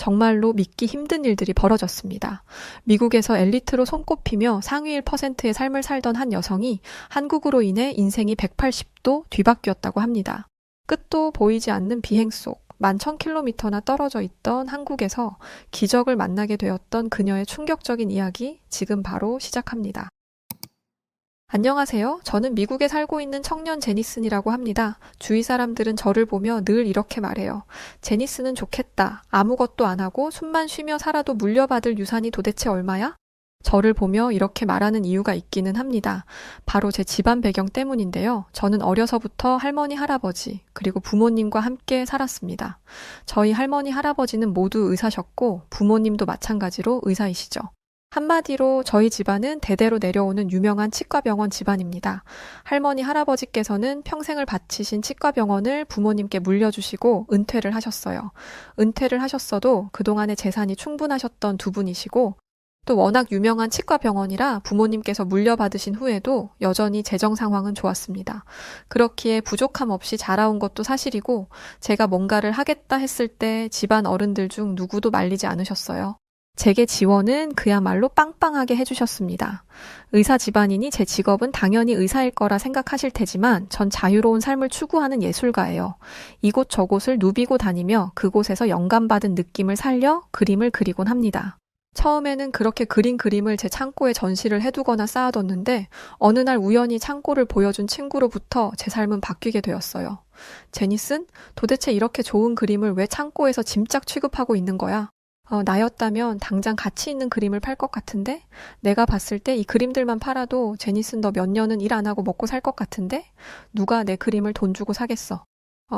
정말로 믿기 힘든 일들이 벌어졌습니다. 미국에서 엘리트로 손꼽히며 상위 1%의 삶을 살던 한 여성이 한국으로 인해 인생이 180도 뒤바뀌었다고 합니다. 끝도 보이지 않는 비행 속 11,000km나 떨어져 있던 한국에서 기적을 만나게 되었던 그녀의 충격적인 이야기 지금 바로 시작합니다. 안녕하세요. 저는 미국에 살고 있는 청년 제니슨이라고 합니다. 주위 사람들은 저를 보며 늘 이렇게 말해요. 제니슨은 좋겠다. 아무것도 안 하고 숨만 쉬며 살아도 물려받을 유산이 도대체 얼마야? 저를 보며 이렇게 말하는 이유가 있기는 합니다. 바로 제 집안 배경 때문인데요. 저는 어려서부터 할머니, 할아버지, 그리고 부모님과 함께 살았습니다. 저희 할머니, 할아버지는 모두 의사셨고 부모님도 마찬가지로 의사이시죠. 한마디로 저희 집안은 대대로 내려오는 유명한 치과병원 집안입니다. 할머니, 할아버지께서는 평생을 바치신 치과병원을 부모님께 물려주시고 은퇴를 하셨어요. 은퇴를 하셨어도 그동안의 재산이 충분하셨던 두 분이시고 또 워낙 유명한 치과병원이라 부모님께서 물려받으신 후에도 여전히 재정 상황은 좋았습니다. 그렇기에 부족함 없이 자라온 것도 사실이고 제가 뭔가를 하겠다 했을 때 집안 어른들 중 누구도 말리지 않으셨어요. 제게 지원은 그야말로 빵빵하게 해주셨습니다. 의사 집안이니 제 직업은 당연히 의사일 거라 생각하실 테지만 전 자유로운 삶을 추구하는 예술가예요. 이곳 저곳을 누비고 다니며 그곳에서 영감받은 느낌을 살려 그림을 그리곤 합니다. 처음에는 그렇게 그린 그림을 제 창고에 전시를 해두거나 쌓아뒀는데 어느 날 우연히 창고를 보여준 친구로부터 제 삶은 바뀌게 되었어요. 제니슨, 도대체 이렇게 좋은 그림을 왜 창고에서 짐짝 취급하고 있는 거야? 나였다면 당장 가치 있는 그림을 팔 것 같은데? 내가 봤을 때 이 그림들만 팔아도 제니슨 너 몇 년은 일 안 하고 먹고 살 것 같은데? 누가 내 그림을 돈 주고 사겠어?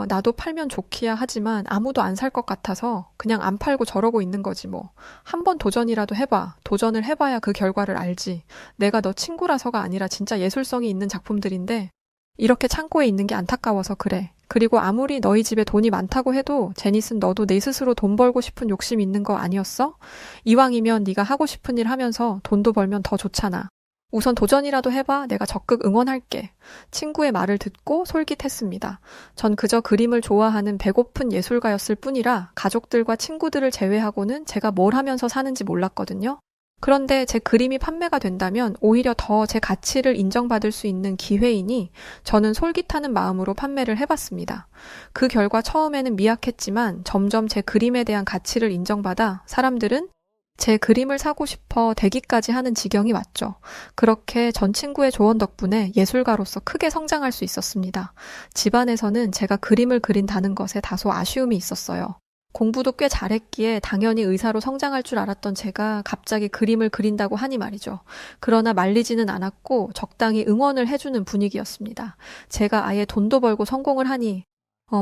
나도 팔면 좋기야 하지만 아무도 안 살 것 같아서 그냥 안 팔고 저러고 있는 거지 뭐. 한번 도전이라도 해봐. 도전을 해봐야 그 결과를 알지. 내가 너 친구라서가 아니라 진짜 예술성이 있는 작품들인데 이렇게 창고에 있는 게 안타까워서 그래. 그리고 아무리 너희 집에 돈이 많다고 해도 제니슨 너도 내 스스로 돈 벌고 싶은 욕심 있는 거 아니었어? 이왕이면 네가 하고 싶은 일 하면서 돈도 벌면 더 좋잖아. 우선 도전이라도 해봐. 내가 적극 응원할게. 친구의 말을 듣고 솔깃했습니다. 전 그저 그림을 좋아하는 배고픈 예술가였을 뿐이라 가족들과 친구들을 제외하고는 제가 뭘 하면서 사는지 몰랐거든요. 그런데 제 그림이 판매가 된다면 오히려 더 제 가치를 인정받을 수 있는 기회이니 저는 솔깃하는 마음으로 판매를 해봤습니다. 그 결과 처음에는 미약했지만 점점 제 그림에 대한 가치를 인정받아 사람들은 제 그림을 사고 싶어 대기까지 하는 지경이 왔죠. 그렇게 전 친구의 조언 덕분에 예술가로서 크게 성장할 수 있었습니다. 집안에서는 제가 그림을 그린다는 것에 다소 아쉬움이 있었어요. 공부도 꽤 잘했기에 당연히 의사로 성장할 줄 알았던 제가 갑자기 그림을 그린다고 하니 말이죠. 그러나 말리지는 않았고 적당히 응원을 해주는 분위기였습니다. 제가 아예 돈도 벌고 성공을 하니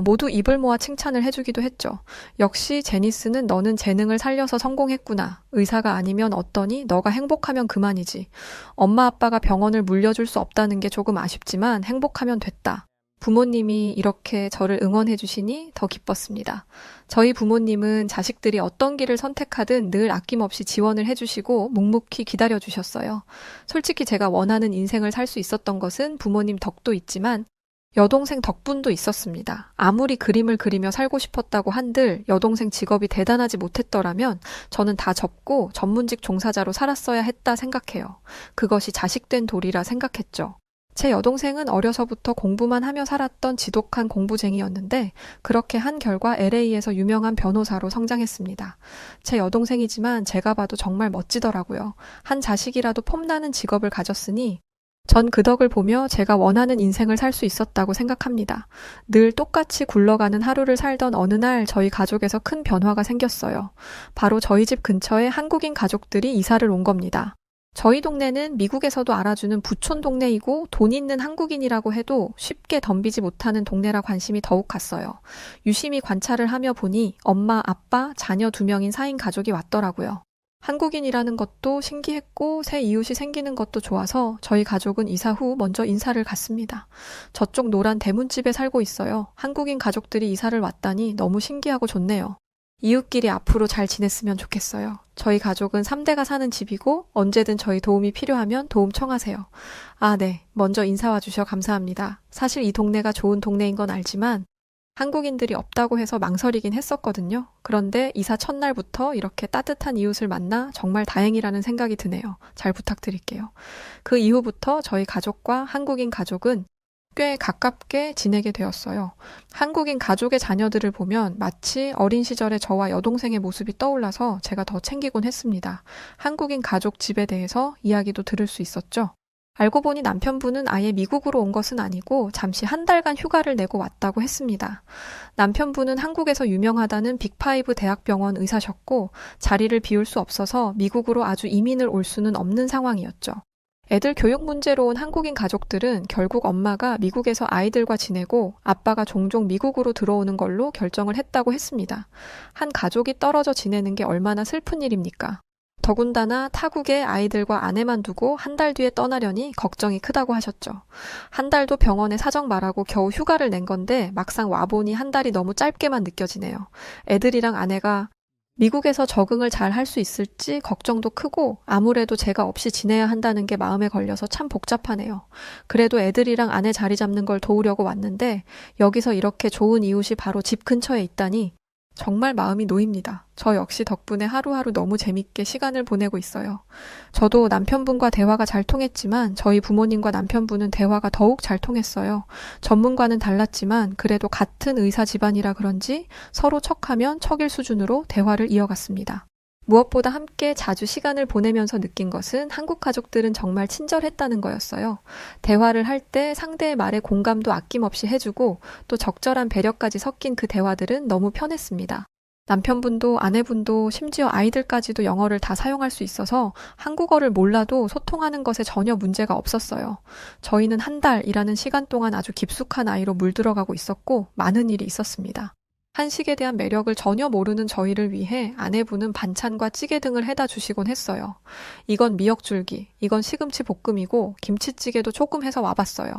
모두 입을 모아 칭찬을 해주기도 했죠. 역시 제니스는 너는 재능을 살려서 성공했구나. 의사가 아니면 어떠니? 너가 행복하면 그만이지. 엄마 아빠가 병원을 물려줄 수 없다는 게 조금 아쉽지만 행복하면 됐다. 부모님이 이렇게 저를 응원해 주시니 더 기뻤습니다. 저희 부모님은 자식들이 어떤 길을 선택하든 늘 아낌없이 지원을 해주시고 묵묵히 기다려 주셨어요. 솔직히 제가 원하는 인생을 살 수 있었던 것은 부모님 덕도 있지만 여동생 덕분도 있었습니다. 아무리 그림을 그리며 살고 싶었다고 한들 여동생 직업이 대단하지 못했더라면 저는 다 접고 전문직 종사자로 살았어야 했다 생각해요. 그것이 자식된 도리라 생각했죠. 제 여동생은 어려서부터 공부만 하며 살았던 지독한 공부쟁이였는데 그렇게 한 결과 LA에서 유명한 변호사로 성장했습니다. 제 여동생이지만 제가 봐도 정말 멋지더라고요. 한 자식이라도 폼나는 직업을 가졌으니 전 그 덕을 보며 제가 원하는 인생을 살 수 있었다고 생각합니다. 늘 똑같이 굴러가는 하루를 살던 어느 날 저희 가족에서 큰 변화가 생겼어요. 바로 저희 집 근처에 한국인 가족들이 이사를 온 겁니다. 저희 동네는 미국에서도 알아주는 부촌 동네이고 돈 있는 한국인이라고 해도 쉽게 덤비지 못하는 동네라 관심이 더욱 갔어요. 유심히 관찰을 하며 보니 엄마, 아빠, 자녀 2명인 4인 가족이 왔더라고요. 한국인이라는 것도 신기했고 새 이웃이 생기는 것도 좋아서 저희 가족은 이사 후 먼저 인사를 갔습니다. 저쪽 노란 대문집에 살고 있어요. 한국인 가족들이 이사를 왔다니 너무 신기하고 좋네요. 이웃끼리 앞으로 잘 지냈으면 좋겠어요. 저희 가족은 3대가 사는 집이고 언제든 저희 도움이 필요하면 도움 청하세요. 아, 네. 먼저 인사 와주셔 감사합니다. 사실 이 동네가 좋은 동네인 건 알지만 한국인들이 없다고 해서 망설이긴 했었거든요. 그런데 이사 첫날부터 이렇게 따뜻한 이웃을 만나 정말 다행이라는 생각이 드네요. 잘 부탁드릴게요. 그 이후부터 저희 가족과 한국인 가족은 꽤 가깝게 지내게 되었어요. 한국인 가족의 자녀들을 보면 마치 어린 시절의 저와 여동생의 모습이 떠올라서 제가 더 챙기곤 했습니다. 한국인 가족 집에 대해서 이야기도 들을 수 있었죠. 알고 보니 남편분은 아예 미국으로 온 것은 아니고 잠시 한 달간 휴가를 내고 왔다고 했습니다. 남편분은 한국에서 유명하다는 빅5 대학병원 의사셨고 자리를 비울 수 없어서 미국으로 아주 이민을 올 수는 없는 상황이었죠. 애들 교육 문제로 온 한국인 가족들은 결국 엄마가 미국에서 아이들과 지내고 아빠가 종종 미국으로 들어오는 걸로 결정을 했다고 했습니다. 한 가족이 떨어져 지내는 게 얼마나 슬픈 일입니까? 더군다나 타국에 아이들과 아내만 두고 한 달 뒤에 떠나려니 걱정이 크다고 하셨죠. 한 달도 병원에 사정 말하고 겨우 휴가를 낸 건데 막상 와보니 한 달이 너무 짧게만 느껴지네요. 애들이랑 아내가 미국에서 적응을 잘 할 수 있을지 걱정도 크고 아무래도 제가 없이 지내야 한다는 게 마음에 걸려서 참 복잡하네요. 그래도 애들이랑 아내 자리 잡는 걸 도우려고 왔는데 여기서 이렇게 좋은 이웃이 바로 집 근처에 있다니 정말 마음이 놓입니다. 저 역시 덕분에 하루하루 너무 재밌게 시간을 보내고 있어요. 저도 남편분과 대화가 잘 통했지만 저희 부모님과 남편분은 대화가 더욱 잘 통했어요. 전문과는 달랐지만 그래도 같은 의사 집안이라 그런지 서로 척하면 척일 수준으로 대화를 이어갔습니다. 무엇보다 함께 자주 시간을 보내면서 느낀 것은 한국 가족들은 정말 친절했다는 거였어요. 대화를 할 때 상대의 말에 공감도 아낌없이 해주고 또 적절한 배려까지 섞인 그 대화들은 너무 편했습니다. 남편분도 아내분도 심지어 아이들까지도 영어를 다 사용할 수 있어서 한국어를 몰라도 소통하는 것에 전혀 문제가 없었어요. 저희는 한 달이라는 시간 동안 아주 깊숙한 아이로 물들어가고 있었고 많은 일이 있었습니다. 한식에 대한 매력을 전혀 모르는 저희를 위해 아내분은 반찬과 찌개 등을 해다 주시곤 했어요. 이건 미역줄기, 이건 시금치 볶음이고 김치찌개도 조금 해서 와봤어요.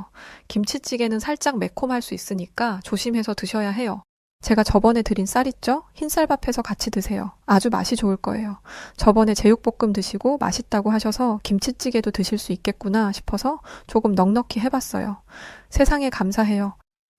김치찌개는 살짝 매콤할 수 있으니까 조심해서 드셔야 해요. 제가 저번에 드린 쌀 있죠? 흰쌀밥해서 같이 드세요. 아주 맛이 좋을 거예요. 저번에 제육볶음 드시고 맛있다고 하셔서 김치찌개도 드실 수 있겠구나 싶어서 조금 넉넉히 해봤어요. 세상에 감사해요.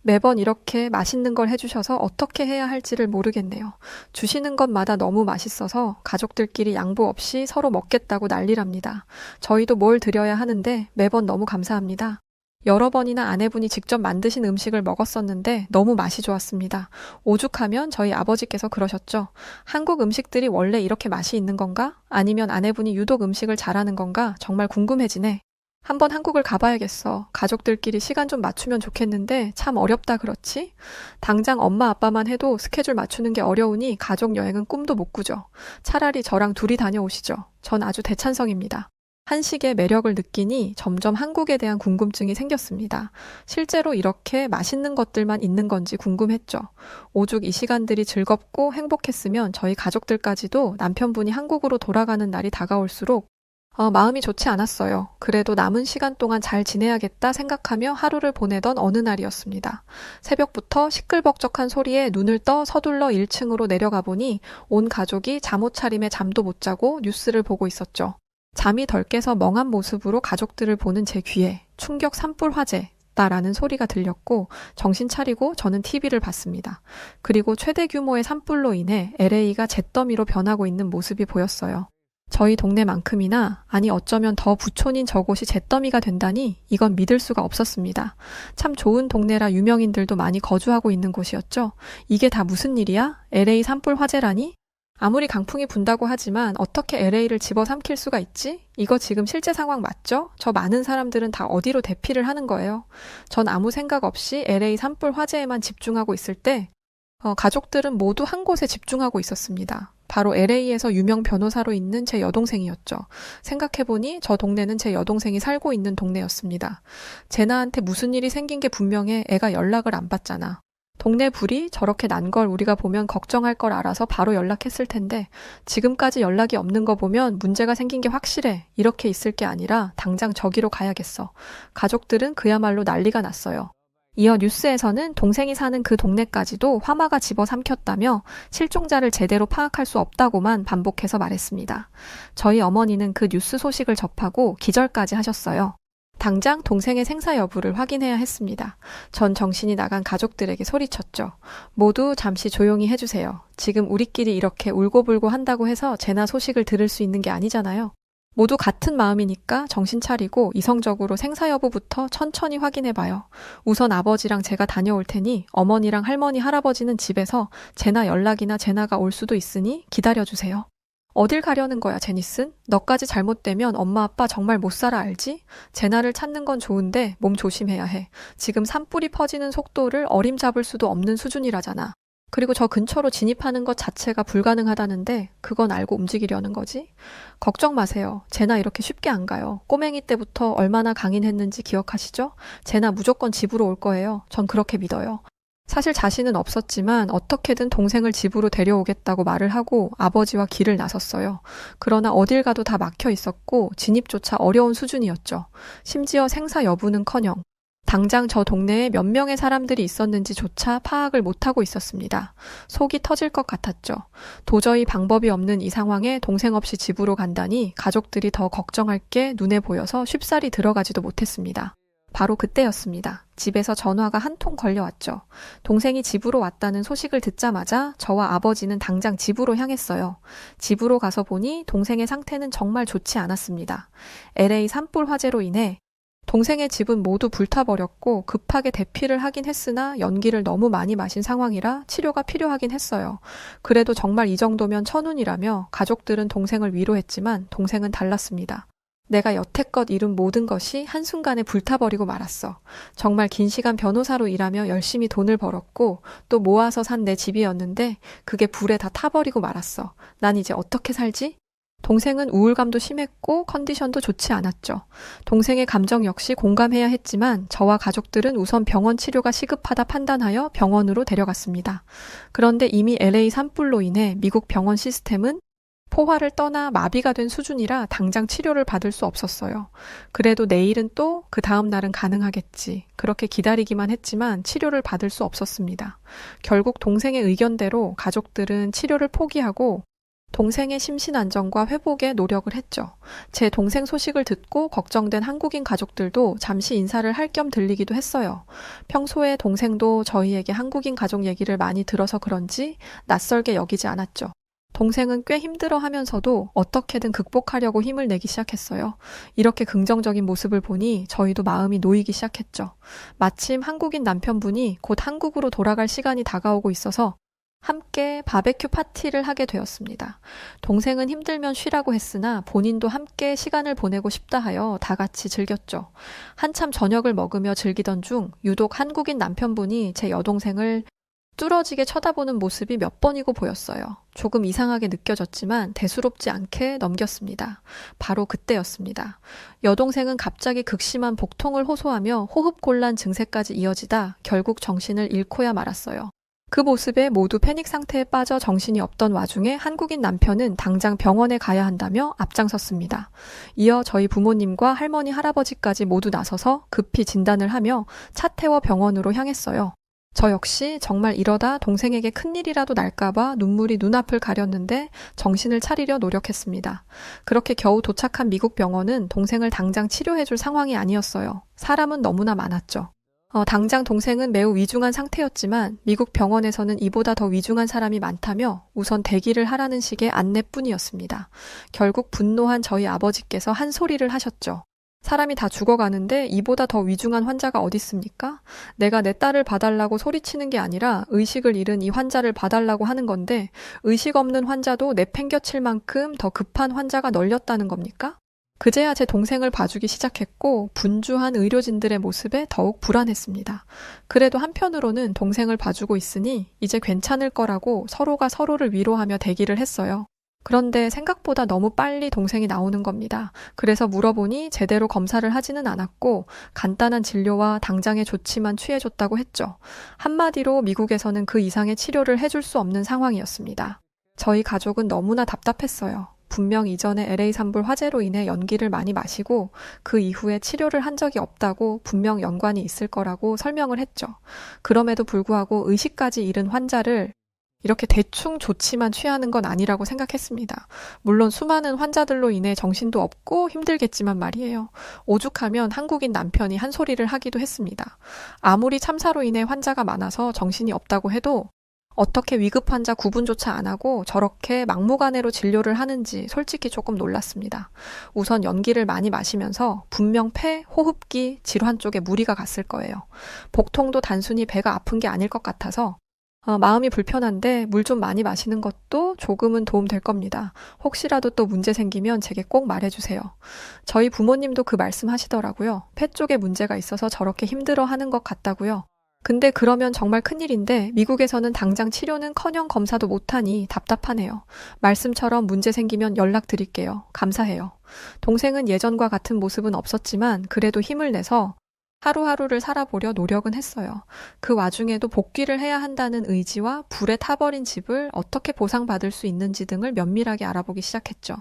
매번 이렇게 맛있는 걸 해주셔서 어떻게 해야 할지를 모르겠네요. 주시는 것마다 너무 맛있어서 가족들끼리 양보 없이 서로 먹겠다고 난리랍니다. 저희도 뭘 드려야 하는데 매번 너무 감사합니다. 여러 번이나 아내분이 직접 만드신 음식을 먹었었는데 너무 맛이 좋았습니다. 오죽하면 저희 아버지께서 그러셨죠. 한국 음식들이 원래 이렇게 맛이 있는 건가? 아니면 아내분이 유독 음식을 잘하는 건가? 정말 궁금해지네. 한번 한국을 가봐야겠어. 가족들끼리 시간 좀 맞추면 좋겠는데 참 어렵다 그렇지? 당장 엄마 아빠만 해도 스케줄 맞추는 게 어려우니 가족 여행은 꿈도 못 꾸죠. 차라리 저랑 둘이 다녀오시죠. 전 아주 대찬성입니다. 한식의 매력을 느끼니 점점 한국에 대한 궁금증이 생겼습니다. 실제로 이렇게 맛있는 것들만 있는 건지 궁금했죠. 오죽 이 시간들이 즐겁고 행복했으면 저희 가족들까지도 남편분이 한국으로 돌아가는 날이 다가올수록 마음이 좋지 않았어요. 그래도 남은 시간 동안 잘 지내야겠다 생각하며 하루를 보내던 어느 날이었습니다. 새벽부터 시끌벅적한 소리에 눈을 떠 서둘러 1층으로 내려가 보니 온 가족이 잠옷 차림에 잠도 못 자고 뉴스를 보고 있었죠. 잠이 덜 깨서 멍한 모습으로 가족들을 보는 제 귀에 충격 산불 화재 라는 소리가 들렸고 정신 차리고 저는 TV를 봤습니다. 그리고 최대 규모의 산불로 인해 LA가 잿더미로 변하고 있는 모습이 보였어요. 저희 동네만큼이나 아니 어쩌면 더 부촌인 저곳이 잿더미가 된다니 이건 믿을 수가 없었습니다. 참 좋은 동네라 유명인들도 많이 거주하고 있는 곳이었죠. 이게 다 무슨 일이야? LA 산불 화재라니? 아무리 강풍이 분다고 하지만 어떻게 LA를 집어삼킬 수가 있지? 이거 지금 실제 상황 맞죠? 저 많은 사람들은 다 어디로 대피를 하는 거예요? 전 아무 생각 없이 LA 산불 화재에만 집중하고 있을 때 가족들은 모두 한 곳에 집중하고 있었습니다. 바로 LA에서 유명 변호사로 있는 제 여동생이었죠. 생각해보니 저 동네는 제 여동생이 살고 있는 동네였습니다. 제나한테 무슨 일이 생긴 게 분명해. 애가 연락을 안 받잖아. 동네 불이 저렇게 난 걸 우리가 보면 걱정할 걸 알아서 바로 연락했을 텐데 지금까지 연락이 없는 거 보면 문제가 생긴 게 확실해. 이렇게 있을 게 아니라 당장 저기로 가야겠어. 가족들은 그야말로 난리가 났어요. 이어 뉴스에서는 동생이 사는 그 동네까지도 화마가 집어삼켰다며 실종자를 제대로 파악할 수 없다고만 반복해서 말했습니다. 저희 어머니는 그 뉴스 소식을 접하고 기절까지 하셨어요. 당장 동생의 생사 여부를 확인해야 했습니다. 전 정신이 나간 가족들에게 소리쳤죠. 모두 잠시 조용히 해주세요. 지금 우리끼리 이렇게 울고불고 한다고 해서 제나 소식을 들을 수 있는 게 아니잖아요. 모두 같은 마음이니까 정신 차리고 이성적으로 생사 여부부터 천천히 확인해봐요. 우선 아버지랑 제가 다녀올 테니 어머니랑 할머니, 할아버지는 집에서 제나 연락이나 제나가 올 수도 있으니 기다려주세요. 어딜 가려는 거야, 제니슨? 너까지 잘못되면 엄마 아빠 정말 못 살아 알지? 제나를 찾는 건 좋은데 몸 조심해야 해. 지금 산불이 퍼지는 속도를 어림잡을 수도 없는 수준이라잖아. 그리고 저 근처로 진입하는 것 자체가 불가능하다는데 그건 알고 움직이려는 거지? 걱정 마세요. 제나 이렇게 쉽게 안 가요. 꼬맹이 때부터 얼마나 강인했는지 기억하시죠? 제나 무조건 집으로 올 거예요. 전 그렇게 믿어요. 사실 자신은 없었지만 어떻게든 동생을 집으로 데려오겠다고 말을 하고 아버지와 길을 나섰어요. 그러나 어딜 가도 다 막혀 있었고 진입조차 어려운 수준이었죠. 심지어 생사 여부는커녕 당장 저 동네에 몇 명의 사람들이 있었는지조차 파악을 못하고 있었습니다. 속이 터질 것 같았죠. 도저히 방법이 없는 이 상황에 동생 없이 집으로 간다니 가족들이 더 걱정할 게 눈에 보여서 쉽사리 들어가지도 못했습니다. 바로 그때였습니다. 집에서 전화가 한 통 걸려왔죠. 동생이 집으로 왔다는 소식을 듣자마자 저와 아버지는 당장 집으로 향했어요. 집으로 가서 보니 동생의 상태는 정말 좋지 않았습니다. LA 산불 화재로 인해 동생의 집은 모두 불타버렸고 급하게 대피를 하긴 했으나 연기를 너무 많이 마신 상황이라 치료가 필요하긴 했어요. 그래도 정말 이 정도면 천운이라며 가족들은 동생을 위로했지만 동생은 달랐습니다. 내가 여태껏 이룬 모든 것이 한순간에 불타버리고 말았어. 정말 긴 시간 변호사로 일하며 열심히 돈을 벌었고 또 모아서 산 내 집이었는데 그게 불에 다 타버리고 말았어. 난 이제 어떻게 살지? 동생은 우울감도 심했고 컨디션도 좋지 않았죠. 동생의 감정 역시 공감해야 했지만 저와 가족들은 우선 병원 치료가 시급하다 판단하여 병원으로 데려갔습니다. 그런데 이미 LA 산불로 인해 미국 병원 시스템은 포화를 떠나 마비가 된 수준이라 당장 치료를 받을 수 없었어요. 그래도 내일은 또 그 다음 날은 가능하겠지. 그렇게 기다리기만 했지만 치료를 받을 수 없었습니다. 결국 동생의 의견대로 가족들은 치료를 포기하고 동생의 심신 안정과 회복에 노력을 했죠. 제 동생 소식을 듣고 걱정된 한국인 가족들도 잠시 인사를 할 겸 들리기도 했어요. 평소에 동생도 저희에게 한국인 가족 얘기를 많이 들어서 그런지 낯설게 여기지 않았죠. 동생은 꽤 힘들어하면서도 어떻게든 극복하려고 힘을 내기 시작했어요. 이렇게 긍정적인 모습을 보니 저희도 마음이 놓이기 시작했죠. 마침 한국인 남편분이 곧 한국으로 돌아갈 시간이 다가오고 있어서 함께 바베큐 파티를 하게 되었습니다. 동생은 힘들면 쉬라고 했으나 본인도 함께 시간을 보내고 싶다 하여 다 같이 즐겼죠. 한참 저녁을 먹으며 즐기던 중 유독 한국인 남편분이 제 여동생을 뚫어지게 쳐다보는 모습이 몇 번이고 보였어요. 조금 이상하게 느껴졌지만 대수롭지 않게 넘겼습니다. 바로 그때였습니다. 여동생은 갑자기 극심한 복통을 호소하며 호흡곤란 증세까지 이어지다 결국 정신을 잃고야 말았어요. 그 모습에 모두 패닉 상태에 빠져 정신이 없던 와중에 한국인 남편은 당장 병원에 가야 한다며 앞장섰습니다. 이어 저희 부모님과 할머니, 할아버지까지 모두 나서서 급히 진단을 하며 차 태워 병원으로 향했어요. 저 역시 정말 이러다 동생에게 큰일이라도 날까봐 눈물이 눈앞을 가렸는데 정신을 차리려 노력했습니다. 그렇게 겨우 도착한 미국 병원은 동생을 당장 치료해줄 상황이 아니었어요. 사람은 너무나 많았죠. 당장 동생은 매우 위중한 상태였지만 미국 병원에서는 이보다 더 위중한 사람이 많다며 우선 대기를 하라는 식의 안내뿐이었습니다. 결국 분노한 저희 아버지께서 한 소리를 하셨죠. 사람이 다 죽어가는데 이보다 더 위중한 환자가 어딨습니까? 내가 내 딸을 봐달라고 소리치는 게 아니라 의식을 잃은 이 환자를 봐달라고 하는 건데 의식 없는 환자도 내팽겨칠 만큼 더 급한 환자가 널렸다는 겁니까? 그제야 제 동생을 봐주기 시작했고 분주한 의료진들의 모습에 더욱 불안했습니다. 그래도 한편으로는 동생을 봐주고 있으니 이제 괜찮을 거라고 서로가 서로를 위로하며 대기를 했어요. 그런데 생각보다 너무 빨리 동생이 나오는 겁니다. 그래서 물어보니 제대로 검사를 하지는 않았고 간단한 진료와 당장의 조치만 취해줬다고 했죠. 한마디로 미국에서는 그 이상의 치료를 해줄 수 없는 상황이었습니다. 저희 가족은 너무나 답답했어요. 분명 이전에 LA 산불 화재로 인해 연기를 많이 마시고 그 이후에 치료를 한 적이 없다고 분명 연관이 있을 거라고 설명을 했죠. 그럼에도 불구하고 의식까지 잃은 환자를 이렇게 대충 조치만 취하는 건 아니라고 생각했습니다. 물론 수많은 환자들로 인해 정신도 없고 힘들겠지만 말이에요. 오죽하면 한국인 남편이 한 소리를 하기도 했습니다. 아무리 참사로 인해 환자가 많아서 정신이 없다고 해도 어떻게 위급 환자 구분조차 안 하고 저렇게 막무가내로 진료를 하는지 솔직히 조금 놀랐습니다. 우선 연기를 많이 마시면서 분명 폐, 호흡기, 질환 쪽에 무리가 갔을 거예요. 복통도 단순히 배가 아픈 게 아닐 것 같아서 마음이 불편한데 물 좀 많이 마시는 것도 조금은 도움 될 겁니다. 혹시라도 또 문제 생기면 제게 꼭 말해주세요. 저희 부모님도 그 말씀 하시더라고요. 폐 쪽에 문제가 있어서 저렇게 힘들어하는 것 같다고요. 근데 그러면 정말 큰일인데 미국에서는 당장 치료는커녕 검사도 못하니 답답하네요. 말씀처럼 문제 생기면 연락드릴게요. 감사해요. 동생은 예전과 같은 모습은 없었지만 그래도 힘을 내서 하루하루를 살아보려 노력은 했어요. 그 와중에도 복귀를 해야 한다는 의지와 불에 타버린 집을 어떻게 보상받을 수 있는지 등을 면밀하게 알아보기 시작했죠.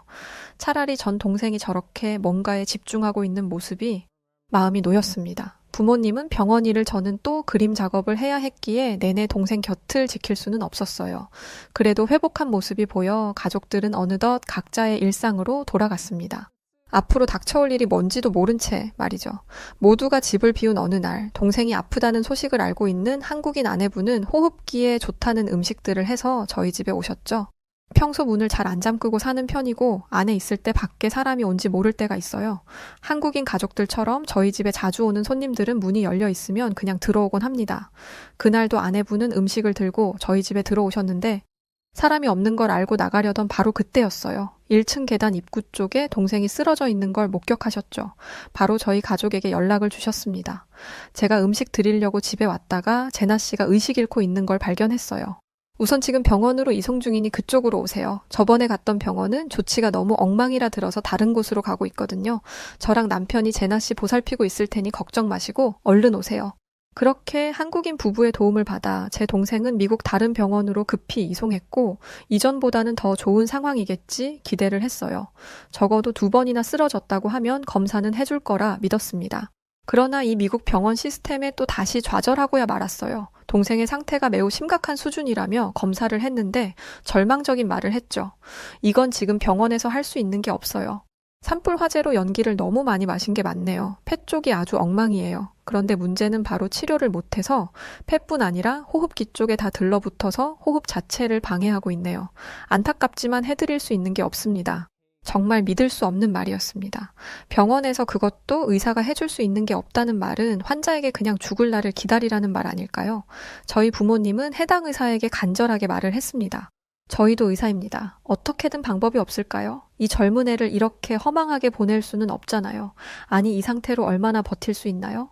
차라리 전 동생이 저렇게 뭔가에 집중하고 있는 모습이 마음이 놓였습니다. 부모님은 병원 일을 저는 또 그림 작업을 해야 했기에 내내 동생 곁을 지킬 수는 없었어요. 그래도 회복한 모습이 보여 가족들은 어느덧 각자의 일상으로 돌아갔습니다. 앞으로 닥쳐올 일이 뭔지도 모른 채 말이죠. 모두가 집을 비운 어느 날 동생이 아프다는 소식을 알고 있는 한국인 아내분은 호흡기에 좋다는 음식들을 해서 저희 집에 오셨죠. 평소 문을 잘 안 잠그고 사는 편이고 안에 있을 때 밖에 사람이 온지 모를 때가 있어요. 한국인 가족들처럼 저희 집에 자주 오는 손님들은 문이 열려 있으면 그냥 들어오곤 합니다. 그날도 아내분은 음식을 들고 저희 집에 들어오셨는데 사람이 없는 걸 알고 나가려던 바로 그때였어요. 1층 계단 입구 쪽에 동생이 쓰러져 있는 걸 목격하셨죠. 바로 저희 가족에게 연락을 주셨습니다. 제가 음식 드리려고 집에 왔다가 제나 씨가 의식 잃고 있는 걸 발견했어요. 우선 지금 병원으로 이송 중이니 그쪽으로 오세요. 저번에 갔던 병원은 조치가 너무 엉망이라 들어서 다른 곳으로 가고 있거든요. 저랑 남편이 제나 씨 보살피고 있을 테니 걱정 마시고 얼른 오세요. 그렇게 한국인 부부의 도움을 받아 제 동생은 미국 다른 병원으로 급히 이송했고 이전보다는 더 좋은 상황이겠지 기대를 했어요. 적어도 2번이나 쓰러졌다고 하면 검사는 해줄 거라 믿었습니다. 그러나 이 미국 병원 시스템에 또 다시 좌절하고야 말았어요. 동생의 상태가 매우 심각한 수준이라며 검사를 했는데 절망적인 말을 했죠. 이건 지금 병원에서 할 수 있는 게 없어요. 산불 화재로 연기를 너무 많이 마신 게 맞네요. 폐 쪽이 아주 엉망이에요. 그런데 문제는 바로 치료를 못해서 폐뿐 아니라 호흡기 쪽에 다 들러붙어서 호흡 자체를 방해하고 있네요. 안타깝지만 해드릴 수 있는 게 없습니다. 정말 믿을 수 없는 말이었습니다. 병원에서 그것도 의사가 해줄 수 있는 게 없다는 말은 환자에게 그냥 죽을 날을 기다리라는 말 아닐까요? 저희 부모님은 해당 의사에게 간절하게 말을 했습니다. 저희도 의사입니다. 어떻게든 방법이 없을까요? 이 젊은 애를 이렇게 허망하게 보낼 수는 없잖아요. 아니, 이 상태로 얼마나 버틸 수 있나요?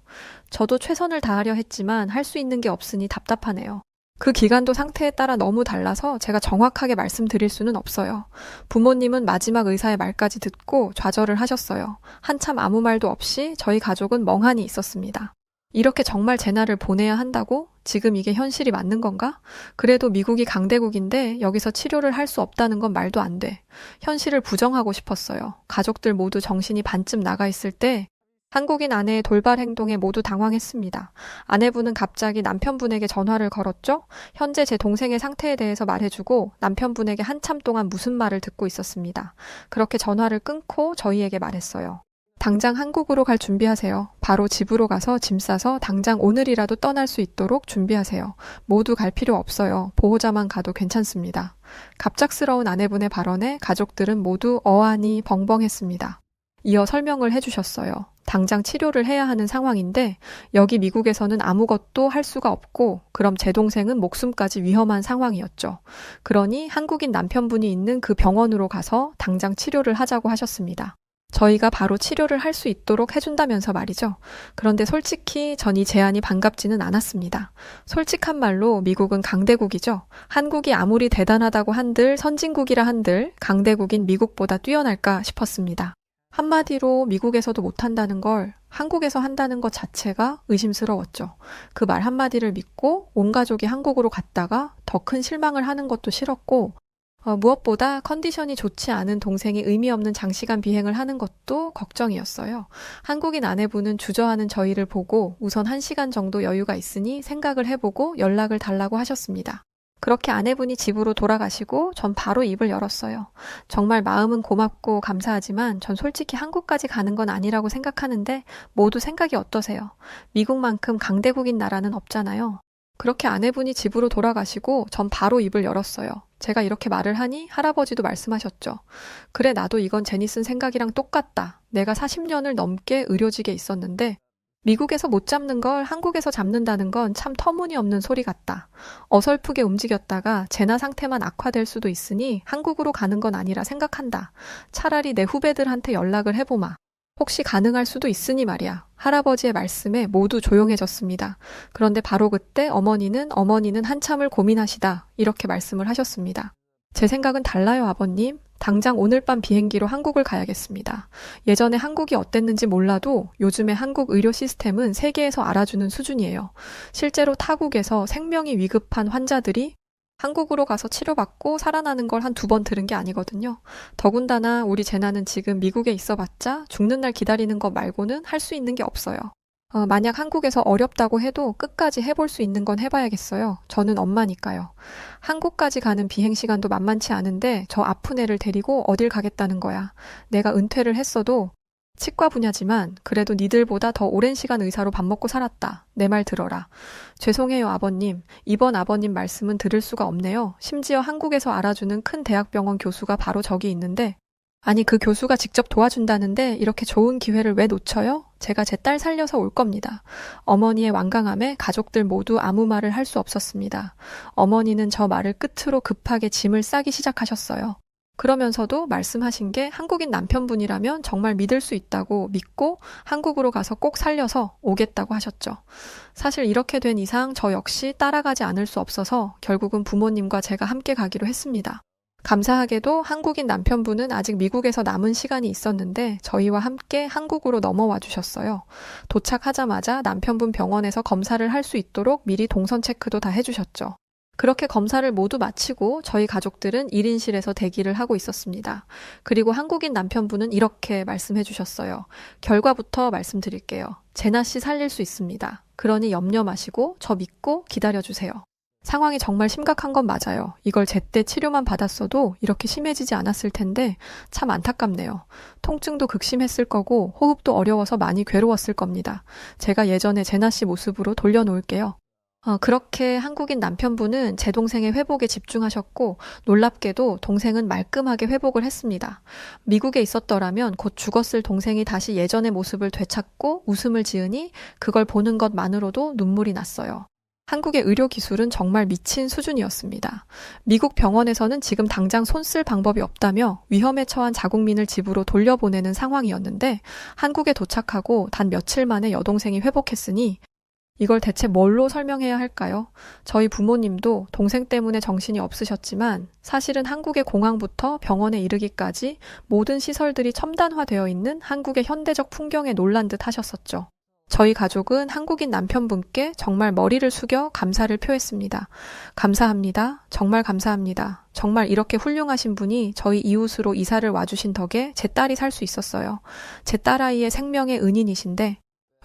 저도 최선을 다하려 했지만 할 수 있는 게 없으니 답답하네요. 그 기간도 상태에 따라 너무 달라서 제가 정확하게 말씀드릴 수는 없어요. 부모님은 마지막 의사의 말까지 듣고 좌절을 하셨어요. 한참 아무 말도 없이 저희 가족은 멍하니 있었습니다. 이렇게 정말 제나를 보내야 한다고? 지금 이게 현실이 맞는 건가? 그래도 미국이 강대국인데 여기서 치료를 할 수 없다는 건 말도 안 돼. 현실을 부정하고 싶었어요. 가족들 모두 정신이 반쯤 나가 있을 때 한국인 아내의 돌발 행동에 모두 당황했습니다. 아내분은 갑자기 남편분에게 전화를 걸었죠. 현재 제 동생의 상태에 대해서 말해주고 남편분에게 한참 동안 무슨 말을 듣고 있었습니다. 그렇게 전화를 끊고 저희에게 말했어요. 당장 한국으로 갈 준비하세요. 바로 집으로 가서 짐 싸서 당장 오늘이라도 떠날 수 있도록 준비하세요. 모두 갈 필요 없어요. 보호자만 가도 괜찮습니다. 갑작스러운 아내분의 발언에 가족들은 모두 어안이 벙벙했습니다. 이어 설명을 해주셨어요. 당장 치료를 해야 하는 상황인데 여기 미국에서는 아무것도 할 수가 없고 그럼 제 동생은 목숨까지 위험한 상황이었죠. 그러니 한국인 남편분이 있는 그 병원으로 가서 당장 치료를 하자고 하셨습니다. 저희가 바로 치료를 할 수 있도록 해준다면서 말이죠. 그런데 솔직히 전 이 제안이 반갑지는 않았습니다. 솔직한 말로 미국은 강대국이죠. 한국이 아무리 대단하다고 한들 선진국이라 한들 강대국인 미국보다 뛰어날까 싶었습니다. 한마디로 미국에서도 못한다는 걸 한국에서 한다는 것 자체가 의심스러웠죠. 그 말 한마디를 믿고 온 가족이 한국으로 갔다가 더 큰 실망을 하는 것도 싫었고 무엇보다 컨디션이 좋지 않은 동생이 의미 없는 장시간 비행을 하는 것도 걱정이었어요. 한국인 아내분은 주저하는 저희를 보고 우선 1시간 정도 여유가 있으니 생각을 해보고 연락을 달라고 하셨습니다. 그렇게 아내분이 집으로 돌아가시고 전 바로 입을 열었어요. 정말 마음은 고맙고 감사하지만 전 솔직히 한국까지 가는 건 아니라고 생각하는데 모두 생각이 어떠세요? 미국만큼 강대국인 나라는 없잖아요. 그렇게 아내분이 집으로 돌아가시고 전 바로 입을 열었어요. 제가 이렇게 말을 하니 할아버지도 말씀하셨죠. 그래, 나도 이건 제니슨 생각이랑 똑같다. 내가 40년을 넘게 의료직에 있었는데 미국에서 못 잡는 걸 한국에서 잡는다는 건 참 터무니없는 소리 같다. 어설프게 움직였다가 제나 상태만 악화될 수도 있으니 한국으로 가는 건 아니라 생각한다. 차라리 내 후배들한테 연락을 해보마. 혹시 가능할 수도 있으니 말이야. 할아버지의 말씀에 모두 조용해졌습니다. 그런데 바로 그때 어머니는 한참을 고민하시다 이렇게 말씀을 하셨습니다. 제 생각은 달라요, 아버님. 당장 오늘 밤 비행기로 한국을 가야겠습니다. 예전에 한국이 어땠는지 몰라도 요즘의 한국 의료 시스템은 세계에서 알아주는 수준이에요. 실제로 타국에서 생명이 위급한 환자들이 한국으로 가서 치료받고 살아나는 걸 한 2번 들은 게 아니거든요. 더군다나 우리 제나는 지금 미국에 있어봤자 죽는 날 기다리는 것 말고는 할 수 있는 게 없어요. 만약 한국에서 어렵다고 해도 끝까지 해볼 수 있는 건 해봐야겠어요. 저는 엄마니까요. 한국까지 가는 비행 시간도 만만치 않은데 저 아픈 애를 데리고 어딜 가겠다는 거야. 내가 은퇴를 했어도 치과 분야지만 그래도 니들보다 더 오랜 시간 의사로 밥 먹고 살았다. 내 말 들어라. 죄송해요, 아버님. 이번 아버님 말씀은 들을 수가 없네요. 심지어 한국에서 알아주는 큰 대학병원 교수가 바로 저기 있는데 아니 그 교수가 직접 도와준다는데 이렇게 좋은 기회를 왜 놓쳐요? 제가 제 딸 살려서 올 겁니다. 어머니의 완강함에 가족들 모두 아무 말을 할 수 없었습니다. 어머니는 저 말을 끝으로 급하게 짐을 싸기 시작하셨어요. 그러면서도 말씀하신 게 한국인 남편분이라면 정말 믿을 수 있다고 믿고 한국으로 가서 꼭 살려서 오겠다고 하셨죠. 사실 이렇게 된 이상 저 역시 따라가지 않을 수 없어서 결국은 부모님과 제가 함께 가기로 했습니다. 감사하게도 한국인 남편분은 아직 미국에서 남은 시간이 있었는데 저희와 함께 한국으로 넘어와 주셨어요. 도착하자마자 남편분 병원에서 검사를 할 수 있도록 미리 동선 체크도 다 해주셨죠. 그렇게 검사를 모두 마치고 저희 가족들은 1인실에서 대기를 하고 있었습니다. 그리고 한국인 남편분은 이렇게 말씀해 주셨어요. 결과부터 말씀드릴게요. 제나 씨 살릴 수 있습니다. 그러니 염려 마시고 저 믿고 기다려주세요. 상황이 정말 심각한 건 맞아요. 이걸 제때 치료만 받았어도 이렇게 심해지지 않았을 텐데 참 안타깝네요. 통증도 극심했을 거고 호흡도 어려워서 많이 괴로웠을 겁니다. 제가 예전에 제나 씨 모습으로 돌려놓을게요. 그렇게 한국인 남편분은 제 동생의 회복에 집중하셨고 놀랍게도 동생은 말끔하게 회복을 했습니다. 미국에 있었더라면 곧 죽었을 동생이 다시 예전의 모습을 되찾고 웃음을 지으니 그걸 보는 것만으로도 눈물이 났어요. 한국의 의료 기술은 정말 미친 수준이었습니다. 미국 병원에서는 지금 당장 손 쓸 방법이 없다며 위험에 처한 자국민을 집으로 돌려보내는 상황이었는데 한국에 도착하고 단 며칠 만에 여동생이 회복했으니 이걸 대체 뭘로 설명해야 할까요? 저희 부모님도 동생 때문에 정신이 없으셨지만 사실은 한국의 공항부터 병원에 이르기까지 모든 시설들이 첨단화되어 있는 한국의 현대적 풍경에 놀란 듯 하셨었죠. 저희 가족은 한국인 남편분께 정말 머리를 숙여 감사를 표했습니다. 감사합니다. 정말 감사합니다. 정말 이렇게 훌륭하신 분이 저희 이웃으로 이사를 와주신 덕에 제 딸이 살 수 있었어요. 제 딸아이의 생명의 은인이신데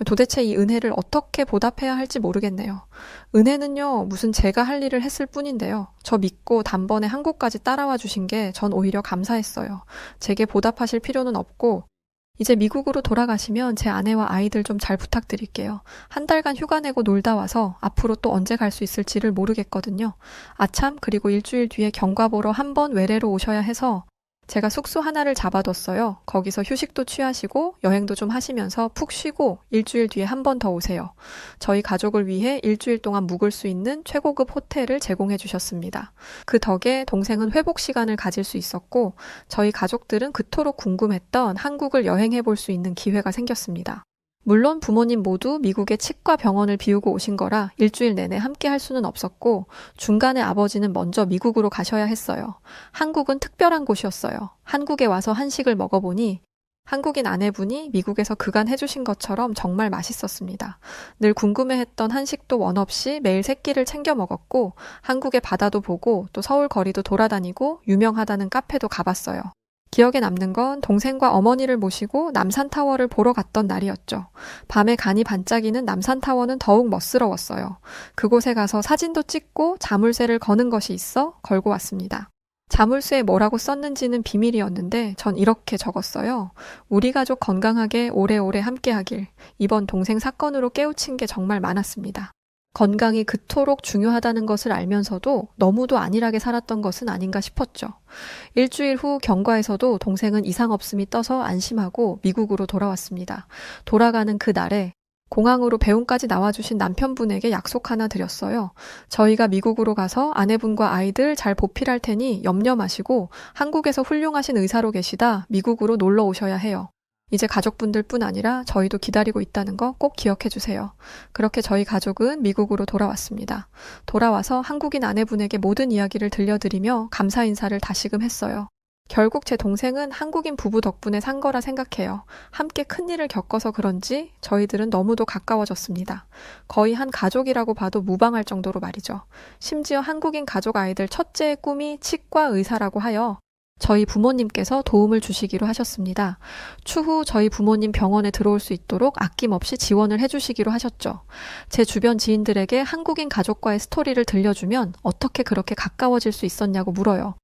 도대체 이 은혜를 어떻게 보답해야 할지 모르겠네요. 은혜는요, 무슨 제가 할 일을 했을 뿐인데요. 저 믿고 단번에 한국까지 따라와 주신 게 전 오히려 감사했어요. 제게 보답하실 필요는 없고 이제 미국으로 돌아가시면 제 아내와 아이들 좀 잘 부탁드릴게요. 한 달간 휴가 내고 놀다 와서 앞으로 또 언제 갈 수 있을지를 모르겠거든요. 아참, 그리고 일주일 뒤에 경과 보러 한 번 외래로 오셔야 해서 제가 숙소 하나를 잡아뒀어요. 거기서 휴식도 취하시고 여행도 좀 하시면서 푹 쉬고 일주일 뒤에 한 번 더 오세요. 저희 가족을 위해 일주일 동안 묵을 수 있는 최고급 호텔을 제공해 주셨습니다. 그 덕에 동생은 회복 시간을 가질 수 있었고 저희 가족들은 그토록 궁금했던 한국을 여행해 볼 수 있는 기회가 생겼습니다. 물론 부모님 모두 미국의 치과 병원을 비우고 오신 거라 일주일 내내 함께 할 수는 없었고 중간에 아버지는 먼저 미국으로 가셔야 했어요. 한국은 특별한 곳이었어요. 한국에 와서 한식을 먹어보니 한국인 아내분이 미국에서 그간 해주신 것처럼 정말 맛있었습니다. 늘 궁금해했던 한식도 원 없이 매일 세 끼를 챙겨 먹었고 한국의 바다도 보고 또 서울 거리도 돌아다니고 유명하다는 카페도 가봤어요. 기억에 남는 건 동생과 어머니를 모시고 남산타워를 보러 갔던 날이었죠. 밤에 간이 반짝이는 남산타워는 더욱 멋스러웠어요. 그곳에 가서 사진도 찍고 자물쇠를 거는 것이 있어 걸고 왔습니다. 자물쇠에 뭐라고 썼는지는 비밀이었는데 전 이렇게 적었어요. 우리 가족 건강하게 오래오래 함께하길. 이번 동생 사건으로 깨우친 게 정말 많았습니다. 건강이 그토록 중요하다는 것을 알면서도 너무도 안일하게 살았던 것은 아닌가 싶었죠. 일주일 후 경과에서도 동생은 이상 없음이 떠서 안심하고 미국으로 돌아왔습니다. 돌아가는 그 날에 공항으로 배웅까지 나와주신 남편분에게 약속 하나 드렸어요. 저희가 미국으로 가서 아내분과 아이들 잘 보필할 테니 염려 마시고 한국에서 훌륭하신 의사로 계시다 미국으로 놀러 오셔야 해요. 이제 가족분들뿐 아니라 저희도 기다리고 있다는 거 꼭 기억해 주세요. 그렇게 저희 가족은 미국으로 돌아왔습니다. 돌아와서 한국인 아내분에게 모든 이야기를 들려드리며 감사 인사를 다시금 했어요. 결국 제 동생은 한국인 부부 덕분에 산 거라 생각해요. 함께 큰일을 겪어서 그런지 저희들은 너무도 가까워졌습니다. 거의 한 가족이라고 봐도 무방할 정도로 말이죠. 심지어 한국인 가족 아이들 첫째의 꿈이 치과 의사라고 하여 저희 부모님께서 도움을 주시기로 하셨습니다. 추후 저희 부모님 병원에 들어올 수 있도록 아낌없이 지원을 해주시기로 하셨죠. 제 주변 지인들에게 한국인 가족과의 스토리를 들려주면 어떻게 그렇게 가까워질 수 있었냐고 물어요.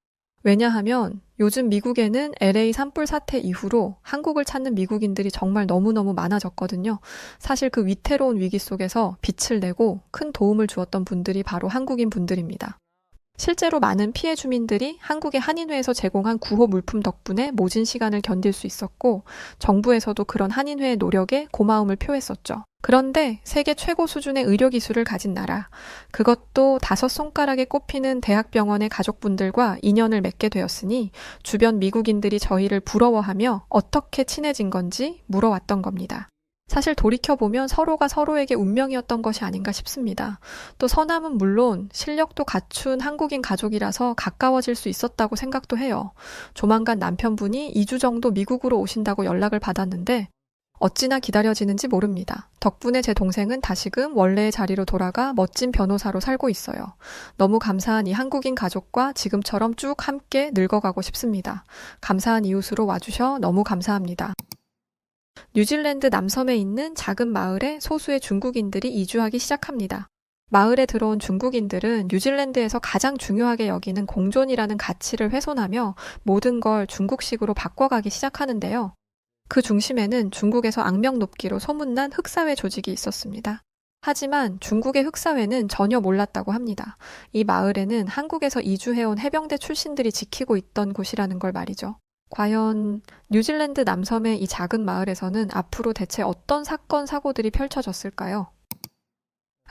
왜냐하면 요즘 미국에는 LA 산불 사태 이후로 한국을 찾는 미국인들이 정말 너무너무 많아졌거든요. 사실 그 위태로운 위기 속에서 빛을 내고 큰 도움을 주었던 분들이 바로 한국인 분들입니다. 실제로 많은 피해 주민들이 한국의 한인회에서 제공한 구호 물품 덕분에 모진 시간을 견딜 수 있었고 정부에서도 그런 한인회의 노력에 고마움을 표했었죠. 그런데 세계 최고 수준의 의료기술을 가진 나라, 그것도 5손가락에 꼽히는 대학병원의 가족분들과 인연을 맺게 되었으니 주변 미국인들이 저희를 부러워하며 어떻게 친해진 건지 물어왔던 겁니다. 사실 돌이켜보면 서로가 서로에게 운명이었던 것이 아닌가 싶습니다. 또 서남은 물론 실력도 갖춘 한국인 가족이라서 가까워질 수 있었다고 생각도 해요. 조만간 남편분이 2주 정도 미국으로 오신다고 연락을 받았는데 어찌나 기다려지는지 모릅니다. 덕분에 제 동생은 다시금 원래의 자리로 돌아가 멋진 변호사로 살고 있어요. 너무 감사한 이 한국인 가족과 지금처럼 쭉 함께 늙어가고 싶습니다. 감사한 이웃으로 와주셔 너무 감사합니다. 뉴질랜드 남섬에 있는 작은 마을에 소수의 중국인들이 이주하기 시작합니다. 마을에 들어온 중국인들은 뉴질랜드에서 가장 중요하게 여기는 공존이라는 가치를 훼손하며 모든 걸 중국식으로 바꿔가기 시작하는데요. 그 중심에는 중국에서 악명 높기로 소문난 흑사회 조직이 있었습니다. 하지만 중국의 흑사회는 전혀 몰랐다고 합니다. 이 마을에는 한국에서 이주해온 해병대 출신들이 지키고 있던 곳이라는 걸 말이죠. 과연 뉴질랜드 남섬의 이 작은 마을에서는 앞으로 대체 어떤 사건, 사고들이 펼쳐졌을까요?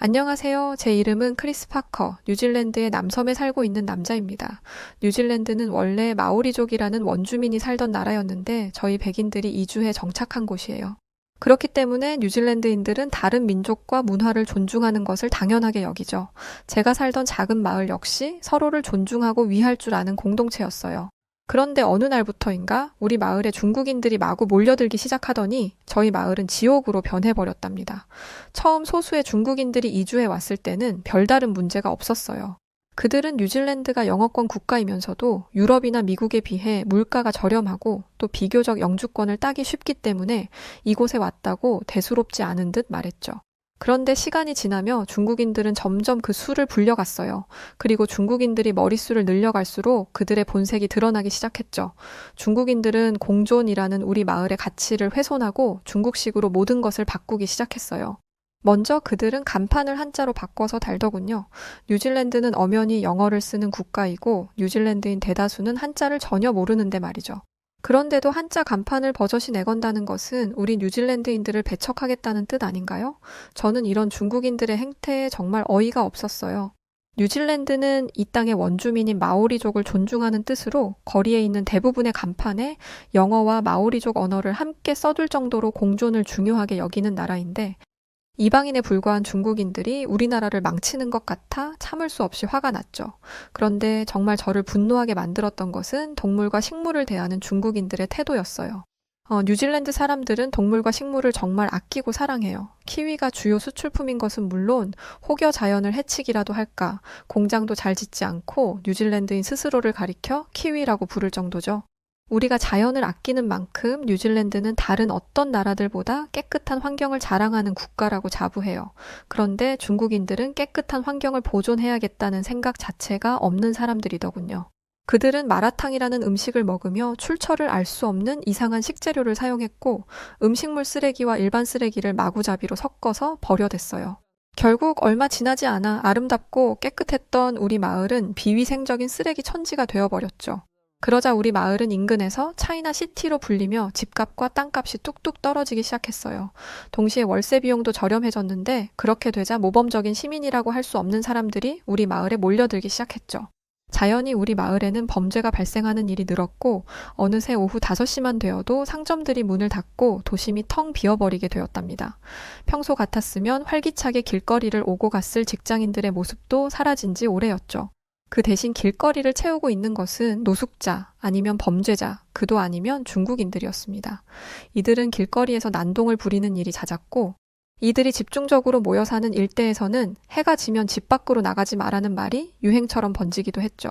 안녕하세요. 제 이름은 크리스 파커, 뉴질랜드의 남섬에 살고 있는 남자입니다. 뉴질랜드는 원래 마오리족이라는 원주민이 살던 나라였는데 저희 백인들이 이주해 정착한 곳이에요. 그렇기 때문에 뉴질랜드인들은 다른 민족과 문화를 존중하는 것을 당연하게 여기죠. 제가 살던 작은 마을 역시 서로를 존중하고 위할 줄 아는 공동체였어요. 그런데 어느 날부터인가 우리 마을에 중국인들이 마구 몰려들기 시작하더니 저희 마을은 지옥으로 변해버렸답니다. 처음 소수의 중국인들이 이주해 왔을 때는 별다른 문제가 없었어요. 그들은 뉴질랜드가 영어권 국가이면서도 유럽이나 미국에 비해 물가가 저렴하고 또 비교적 영주권을 따기 쉽기 때문에 이곳에 왔다고 대수롭지 않은 듯 말했죠. 그런데 시간이 지나며 중국인들은 점점 그 수를 불려갔어요. 그리고 중국인들이 머릿수를 늘려갈수록 그들의 본색이 드러나기 시작했죠. 중국인들은 공존이라는 우리 마을의 가치를 훼손하고 중국식으로 모든 것을 바꾸기 시작했어요. 먼저 그들은 간판을 한자로 바꿔서 달더군요. 뉴질랜드는 엄연히 영어를 쓰는 국가이고 뉴질랜드인 대다수는 한자를 전혀 모르는데 말이죠. 그런데도 한자 간판을 버젓이 내건다는 것은 우리 뉴질랜드인들을 배척하겠다는 뜻 아닌가요? 저는 이런 중국인들의 행태에 정말 어이가 없었어요. 뉴질랜드는 이 땅의 원주민인 마오리족을 존중하는 뜻으로 거리에 있는 대부분의 간판에 영어와 마오리족 언어를 함께 써둘 정도로 공존을 중요하게 여기는 나라인데 이방인에 불과한 중국인들이 우리나라를 망치는 것 같아 참을 수 없이 화가 났죠. 그런데 정말 저를 분노하게 만들었던 것은 동물과 식물을 대하는 중국인들의 태도였어요. 뉴질랜드 사람들은 동물과 식물을 정말 아끼고 사랑해요. 키위가 주요 수출품인 것은 물론 혹여 자연을 해치기라도 할까 공장도 잘 짓지 않고 뉴질랜드인 스스로를 가리켜 키위라고 부를 정도죠. 우리가 자연을 아끼는 만큼 뉴질랜드는 다른 어떤 나라들보다 깨끗한 환경을 자랑하는 국가라고 자부해요. 그런데 중국인들은 깨끗한 환경을 보존해야겠다는 생각 자체가 없는 사람들이더군요. 그들은 마라탕이라는 음식을 먹으며 출처를 알 수 없는 이상한 식재료를 사용했고 음식물 쓰레기와 일반 쓰레기를 마구잡이로 섞어서 버려댔어요. 결국 얼마 지나지 않아 아름답고 깨끗했던 우리 마을은 비위생적인 쓰레기 천지가 되어버렸죠. 그러자 우리 마을은 인근에서 차이나 시티로 불리며 집값과 땅값이 뚝뚝 떨어지기 시작했어요. 동시에 월세 비용도 저렴해졌는데 그렇게 되자 모범적인 시민이라고 할 수 없는 사람들이 우리 마을에 몰려들기 시작했죠. 자연히 우리 마을에는 범죄가 발생하는 일이 늘었고 어느새 오후 5시만 되어도 상점들이 문을 닫고 도심이 텅 비어버리게 되었답니다. 평소 같았으면 활기차게 길거리를 오고 갔을 직장인들의 모습도 사라진 지 오래였죠. 그 대신 길거리를 채우고 있는 것은 노숙자, 아니면 범죄자, 그도 아니면 중국인들이었습니다. 이들은 길거리에서 난동을 부리는 일이 잦았고 이들이 집중적으로 모여 사는 일대에서는 해가 지면 집 밖으로 나가지 말라는 말이 유행처럼 번지기도 했죠.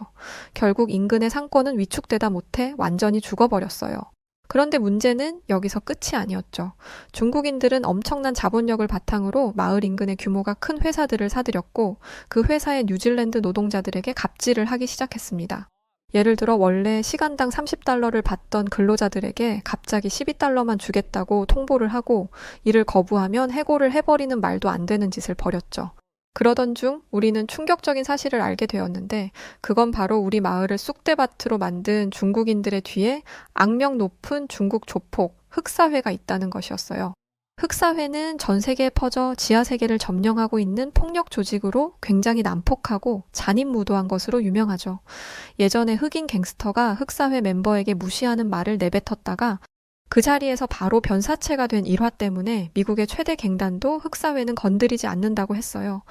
결국 인근의 상권은 위축되다 못해 완전히 죽어버렸어요. 그런데 문제는 여기서 끝이 아니었죠. 중국인들은 엄청난 자본력을 바탕으로 마을 인근의 규모가 큰 회사들을 사들였고 그 회사의 뉴질랜드 노동자들에게 갑질을 하기 시작했습니다. 예를 들어 원래 시간당 30달러를 받던 근로자들에게 갑자기 12달러만 주겠다고 통보를 하고 이를 거부하면 해고를 해버리는 말도 안 되는 짓을 벌였죠. 그러던 중 우리는 충격적인 사실을 알게 되었는데 그건 바로 우리 마을을 쑥대밭으로 만든 중국인들의 뒤에 악명 높은 중국 조폭, 흑사회가 있다는 것이었어요. 흑사회는 전 세계에 퍼져 지하세계를 점령하고 있는 폭력 조직으로 굉장히 난폭하고 잔인무도한 것으로 유명하죠. 예전에 흑인 갱스터가 흑사회 멤버에게 무시하는 말을 내뱉었다가 그 자리에서 바로 변사체가 된 일화 때문에 미국의 최대 갱단도 흑사회는 건드리지 않는다고 했어요.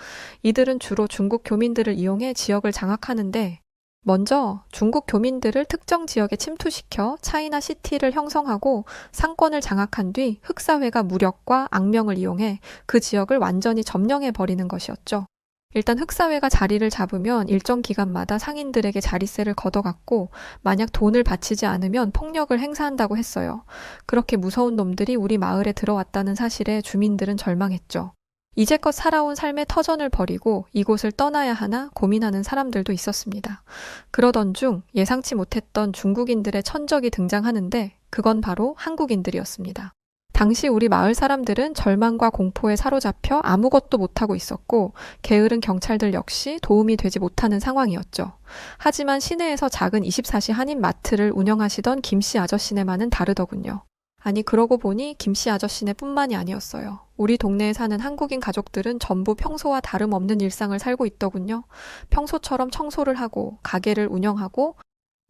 이들은 주로 중국 교민들을 이용해 지역을 장악하는데 먼저 중국 교민들을 특정 지역에 침투시켜 차이나 시티를 형성하고 상권을 장악한 뒤 흑사회가 무력과 악명을 이용해 그 지역을 완전히 점령해버리는 것이었죠. 일단 흑사회가 자리를 잡으면 일정 기간마다 상인들에게 자릿세를 걷어갔고 만약 돈을 바치지 않으면 폭력을 행사한다고 했어요. 그렇게 무서운 놈들이 우리 마을에 들어왔다는 사실에 주민들은 절망했죠. 이제껏 살아온 삶의 터전을 버리고 이곳을 떠나야 하나 고민하는 사람들도 있었습니다. 그러던 중 예상치 못했던 중국인들의 천적이 등장하는데 그건 바로 한국인들이었습니다. 당시 우리 마을 사람들은 절망과 공포에 사로잡혀 아무것도 못하고 있었고 게으른 경찰들 역시 도움이 되지 못하는 상황이었죠. 하지만 시내에서 작은 24시 한인 마트를 운영하시던 김씨 아저씨네만은 다르더군요. 아니 그러고 보니 김씨 아저씨네 뿐만이 아니었어요. 우리 동네에 사는 한국인 가족들은 전부 평소와 다름없는 일상을 살고 있더군요. 평소처럼 청소를 하고 가게를 운영하고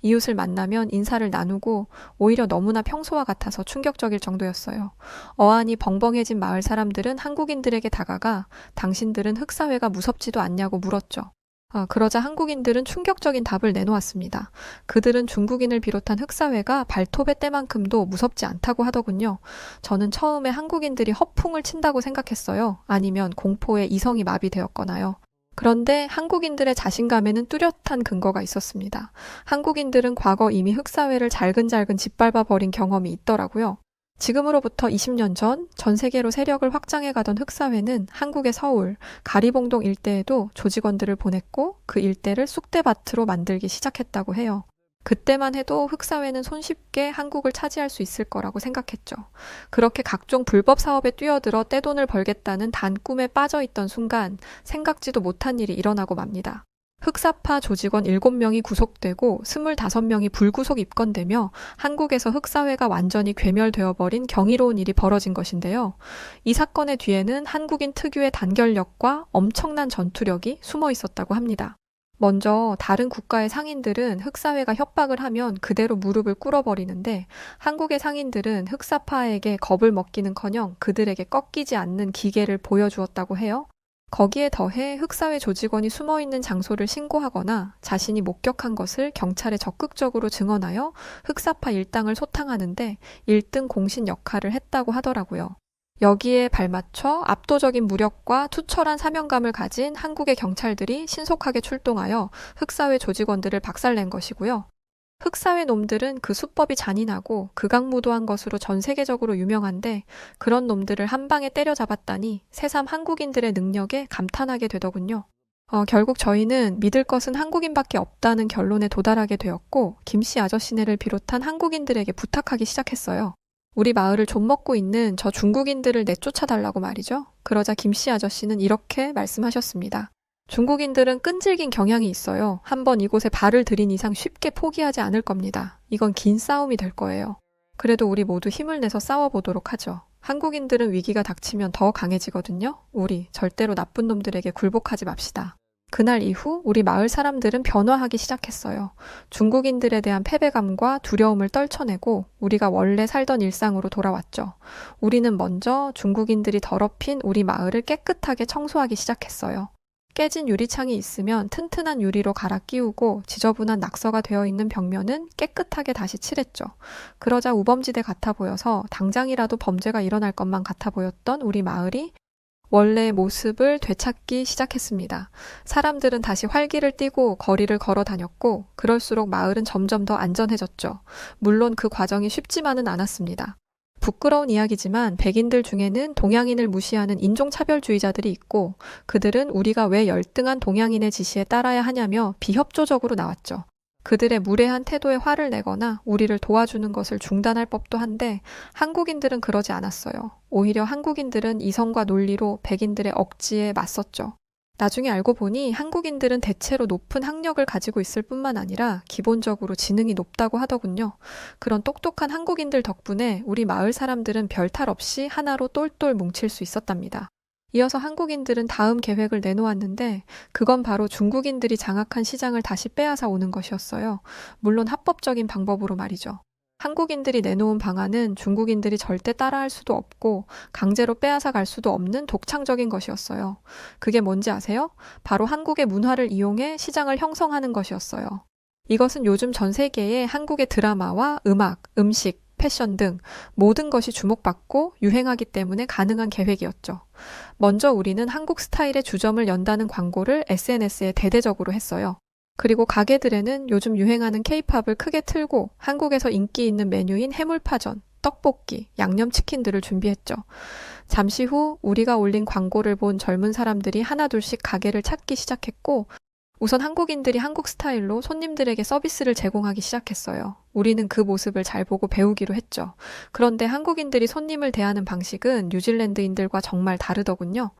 이웃을 만나면 인사를 나누고 오히려 너무나 평소와 같아서 충격적일 정도였어요. 어안이 벙벙해진 마을 사람들은 한국인들에게 다가가 당신들은 흑사회가 무섭지도 않냐고 물었죠. 그러자 한국인들은 충격적인 답을 내놓았습니다. 그들은 중국인을 비롯한 흑사회가 발톱의 때만큼도 무섭지 않다고 하더군요. 저는 처음에 한국인들이 허풍을 친다고 생각했어요. 아니면 공포에 이성이 마비되었거나요. 그런데 한국인들의 자신감에는 뚜렷한 근거가 있었습니다. 한국인들은 과거 이미 흑사회를 잘근잘근 짓밟아 버린 경험이 있더라고요. 지금으로부터 20년 전 세계로 세력을 확장해가던 흑사회는 한국의 서울, 가리봉동 일대에도 조직원들을 보냈고 그 일대를 쑥대밭으로 만들기 시작했다고 해요. 그때만 해도 흑사회는 손쉽게 한국을 차지할 수 있을 거라고 생각했죠. 그렇게 각종 불법 사업에 뛰어들어 떼돈을 벌겠다는 단 꿈에 빠져있던 순간 생각지도 못한 일이 일어나고 맙니다. 흑사파 조직원 7명이 구속되고 25명이 불구속 입건되며 한국에서 흑사회가 완전히 괴멸되어버린 경이로운 일이 벌어진 것인데요. 이 사건의 뒤에는 한국인 특유의 단결력과 엄청난 전투력이 숨어 있었다고 합니다. 먼저 다른 국가의 상인들은 흑사회가 협박을 하면 그대로 무릎을 꿇어버리는데 한국의 상인들은 흑사파에게 겁을 먹기는커녕 그들에게 꺾이지 않는 기계를 보여주었다고 해요. 거기에 더해 흑사회 조직원이 숨어있는 장소를 신고하거나 자신이 목격한 것을 경찰에 적극적으로 증언하여 흑사파 일당을 소탕하는데 1등 공신 역할을 했다고 하더라고요. 여기에 발맞춰 압도적인 무력과 투철한 사명감을 가진 한국의 경찰들이 신속하게 출동하여 흑사회 조직원들을 박살낸 것이고요. 흑사회 놈들은 그 수법이 잔인하고 극악무도한 것으로 전 세계적으로 유명한데 그런 놈들을 한 방에 때려잡았다니 새삼 한국인들의 능력에 감탄하게 되더군요. 결국 저희는 믿을 것은 한국인밖에 없다는 결론에 도달하게 되었고 김씨 아저씨네를 비롯한 한국인들에게 부탁하기 시작했어요. 우리 마을을 좀먹고 있는 저 중국인들을 내쫓아달라고 말이죠. 그러자 김씨 아저씨는 이렇게 말씀하셨습니다. 중국인들은 끈질긴 경향이 있어요. 한번 이곳에 발을 들인 이상 쉽게 포기하지 않을 겁니다. 이건 긴 싸움이 될 거예요. 그래도 우리 모두 힘을 내서 싸워보도록 하죠. 한국인들은 위기가 닥치면 더 강해지거든요. 우리 절대로 나쁜 놈들에게 굴복하지 맙시다. 그날 이후 우리 마을 사람들은 변화하기 시작했어요. 중국인들에 대한 패배감과 두려움을 떨쳐내고 우리가 원래 살던 일상으로 돌아왔죠. 우리는 먼저 중국인들이 더럽힌 우리 마을을 깨끗하게 청소하기 시작했어요. 깨진 유리창이 있으면 튼튼한 유리로 갈아 끼우고 지저분한 낙서가 되어 있는 벽면은 깨끗하게 다시 칠했죠. 그러자 우범지대 같아 보여서 당장이라도 범죄가 일어날 것만 같아 보였던 우리 마을이 원래의 모습을 되찾기 시작했습니다. 사람들은 다시 활기를 띠고 거리를 걸어 다녔고 그럴수록 마을은 점점 더 안전해졌죠. 물론 그 과정이 쉽지만은 않았습니다. 부끄러운 이야기지만 백인들 중에는 동양인을 무시하는 인종차별주의자들이 있고 그들은 우리가 왜 열등한 동양인의 지시에 따라야 하냐며 비협조적으로 나왔죠. 그들의 무례한 태도에 화를 내거나 우리를 도와주는 것을 중단할 법도 한데 한국인들은 그러지 않았어요. 오히려 한국인들은 이성과 논리로 백인들의 억지에 맞섰죠. 나중에 알고 보니 한국인들은 대체로 높은 학력을 가지고 있을 뿐만 아니라 기본적으로 지능이 높다고 하더군요. 그런 똑똑한 한국인들 덕분에 우리 마을 사람들은 별탈 없이 하나로 똘똘 뭉칠 수 있었답니다. 이어서 한국인들은 다음 계획을 내놓았는데 그건 바로 중국인들이 장악한 시장을 다시 빼앗아 오는 것이었어요. 물론 합법적인 방법으로 말이죠. 한국인들이 내놓은 방안은 중국인들이 절대 따라할 수도 없고 강제로 빼앗아 갈 수도 없는 독창적인 것이었어요. 그게 뭔지 아세요? 바로 한국의 문화를 이용해 시장을 형성하는 것이었어요. 이것은 요즘 전 세계의 한국의 드라마와 음악, 음식, 패션 등 모든 것이 주목받고 유행하기 때문에 가능한 계획이었죠. 먼저 우리는 한국 스타일의 주점을 연다는 광고를 SNS에 대대적으로 했어요. 그리고 가게들에는 요즘 유행하는 케이팝을 크게 틀고 한국에서 인기 있는 메뉴인 해물파전, 떡볶이, 양념치킨들을 준비했죠. 잠시 후 우리가 올린 광고를 본 젊은 사람들이 하나둘씩 가게를 찾기 시작했고 우선 한국인들이 한국 스타일로 손님들에게 서비스를 제공하기 시작했어요. 우리는 그 모습을 잘 보고 배우기로 했죠. 그런데 한국인들이 손님을 대하는 방식은 뉴질랜드인들과 정말 다르더군요.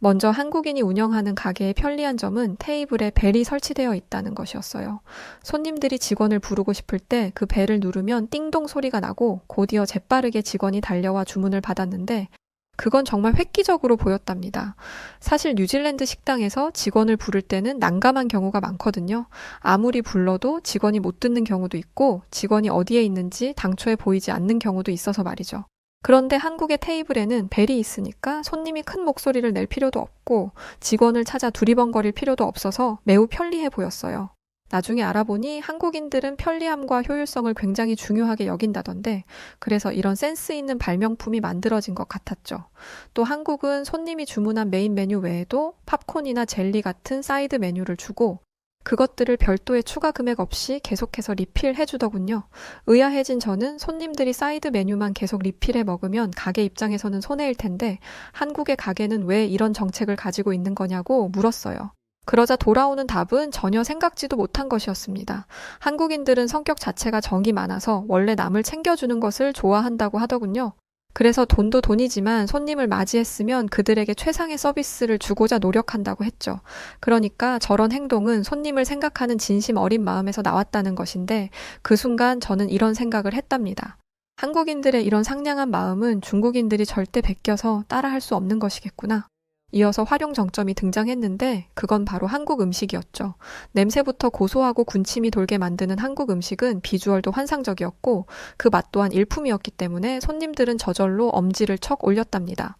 먼저 한국인이 운영하는 가게의 편리한 점은 테이블에 벨이 설치되어 있다는 것이었어요. 손님들이 직원을 부르고 싶을 때 그 벨을 누르면 띵동 소리가 나고 곧이어 재빠르게 직원이 달려와 주문을 받았는데 그건 정말 획기적으로 보였답니다. 사실 뉴질랜드 식당에서 직원을 부를 때는 난감한 경우가 많거든요. 아무리 불러도 직원이 못 듣는 경우도 있고 직원이 어디에 있는지 당초에 보이지 않는 경우도 있어서 말이죠. 그런데 한국의 테이블에는 벨이 있으니까 손님이 큰 목소리를 낼 필요도 없고 직원을 찾아 두리번거릴 필요도 없어서 매우 편리해 보였어요. 나중에 알아보니 한국인들은 편리함과 효율성을 굉장히 중요하게 여긴다던데 그래서 이런 센스 있는 발명품이 만들어진 것 같았죠. 또 한국은 손님이 주문한 메인 메뉴 외에도 팝콘이나 젤리 같은 사이드 메뉴를 주고 그것들을 별도의 추가 금액 없이 계속해서 리필해 주더군요. 의아해진 저는 손님들이 사이드 메뉴만 계속 리필해 먹으면 가게 입장에서는 손해일 텐데 한국의 가게는 왜 이런 정책을 가지고 있는 거냐고 물었어요. 그러자 돌아오는 답은 전혀 생각지도 못한 것이었습니다. 한국인들은 성격 자체가 정이 많아서 원래 남을 챙겨주는 것을 좋아한다고 하더군요. 그래서 돈도 돈이지만 손님을 맞이했으면 그들에게 최상의 서비스를 주고자 노력한다고 했죠. 그러니까 저런 행동은 손님을 생각하는 진심 어린 마음에서 나왔다는 것인데 그 순간 저는 이런 생각을 했답니다. 한국인들의 이런 상냥한 마음은 중국인들이 절대 베껴서 따라할 수 없는 것이겠구나. 이어서 활용 정점이 등장했는데 그건 바로 한국 음식이었죠. 냄새부터 고소하고 군침이 돌게 만드는 한국 음식은 비주얼도 환상적이었고 그 맛 또한 일품이었기 때문에 손님들은 저절로 엄지를 척 올렸답니다.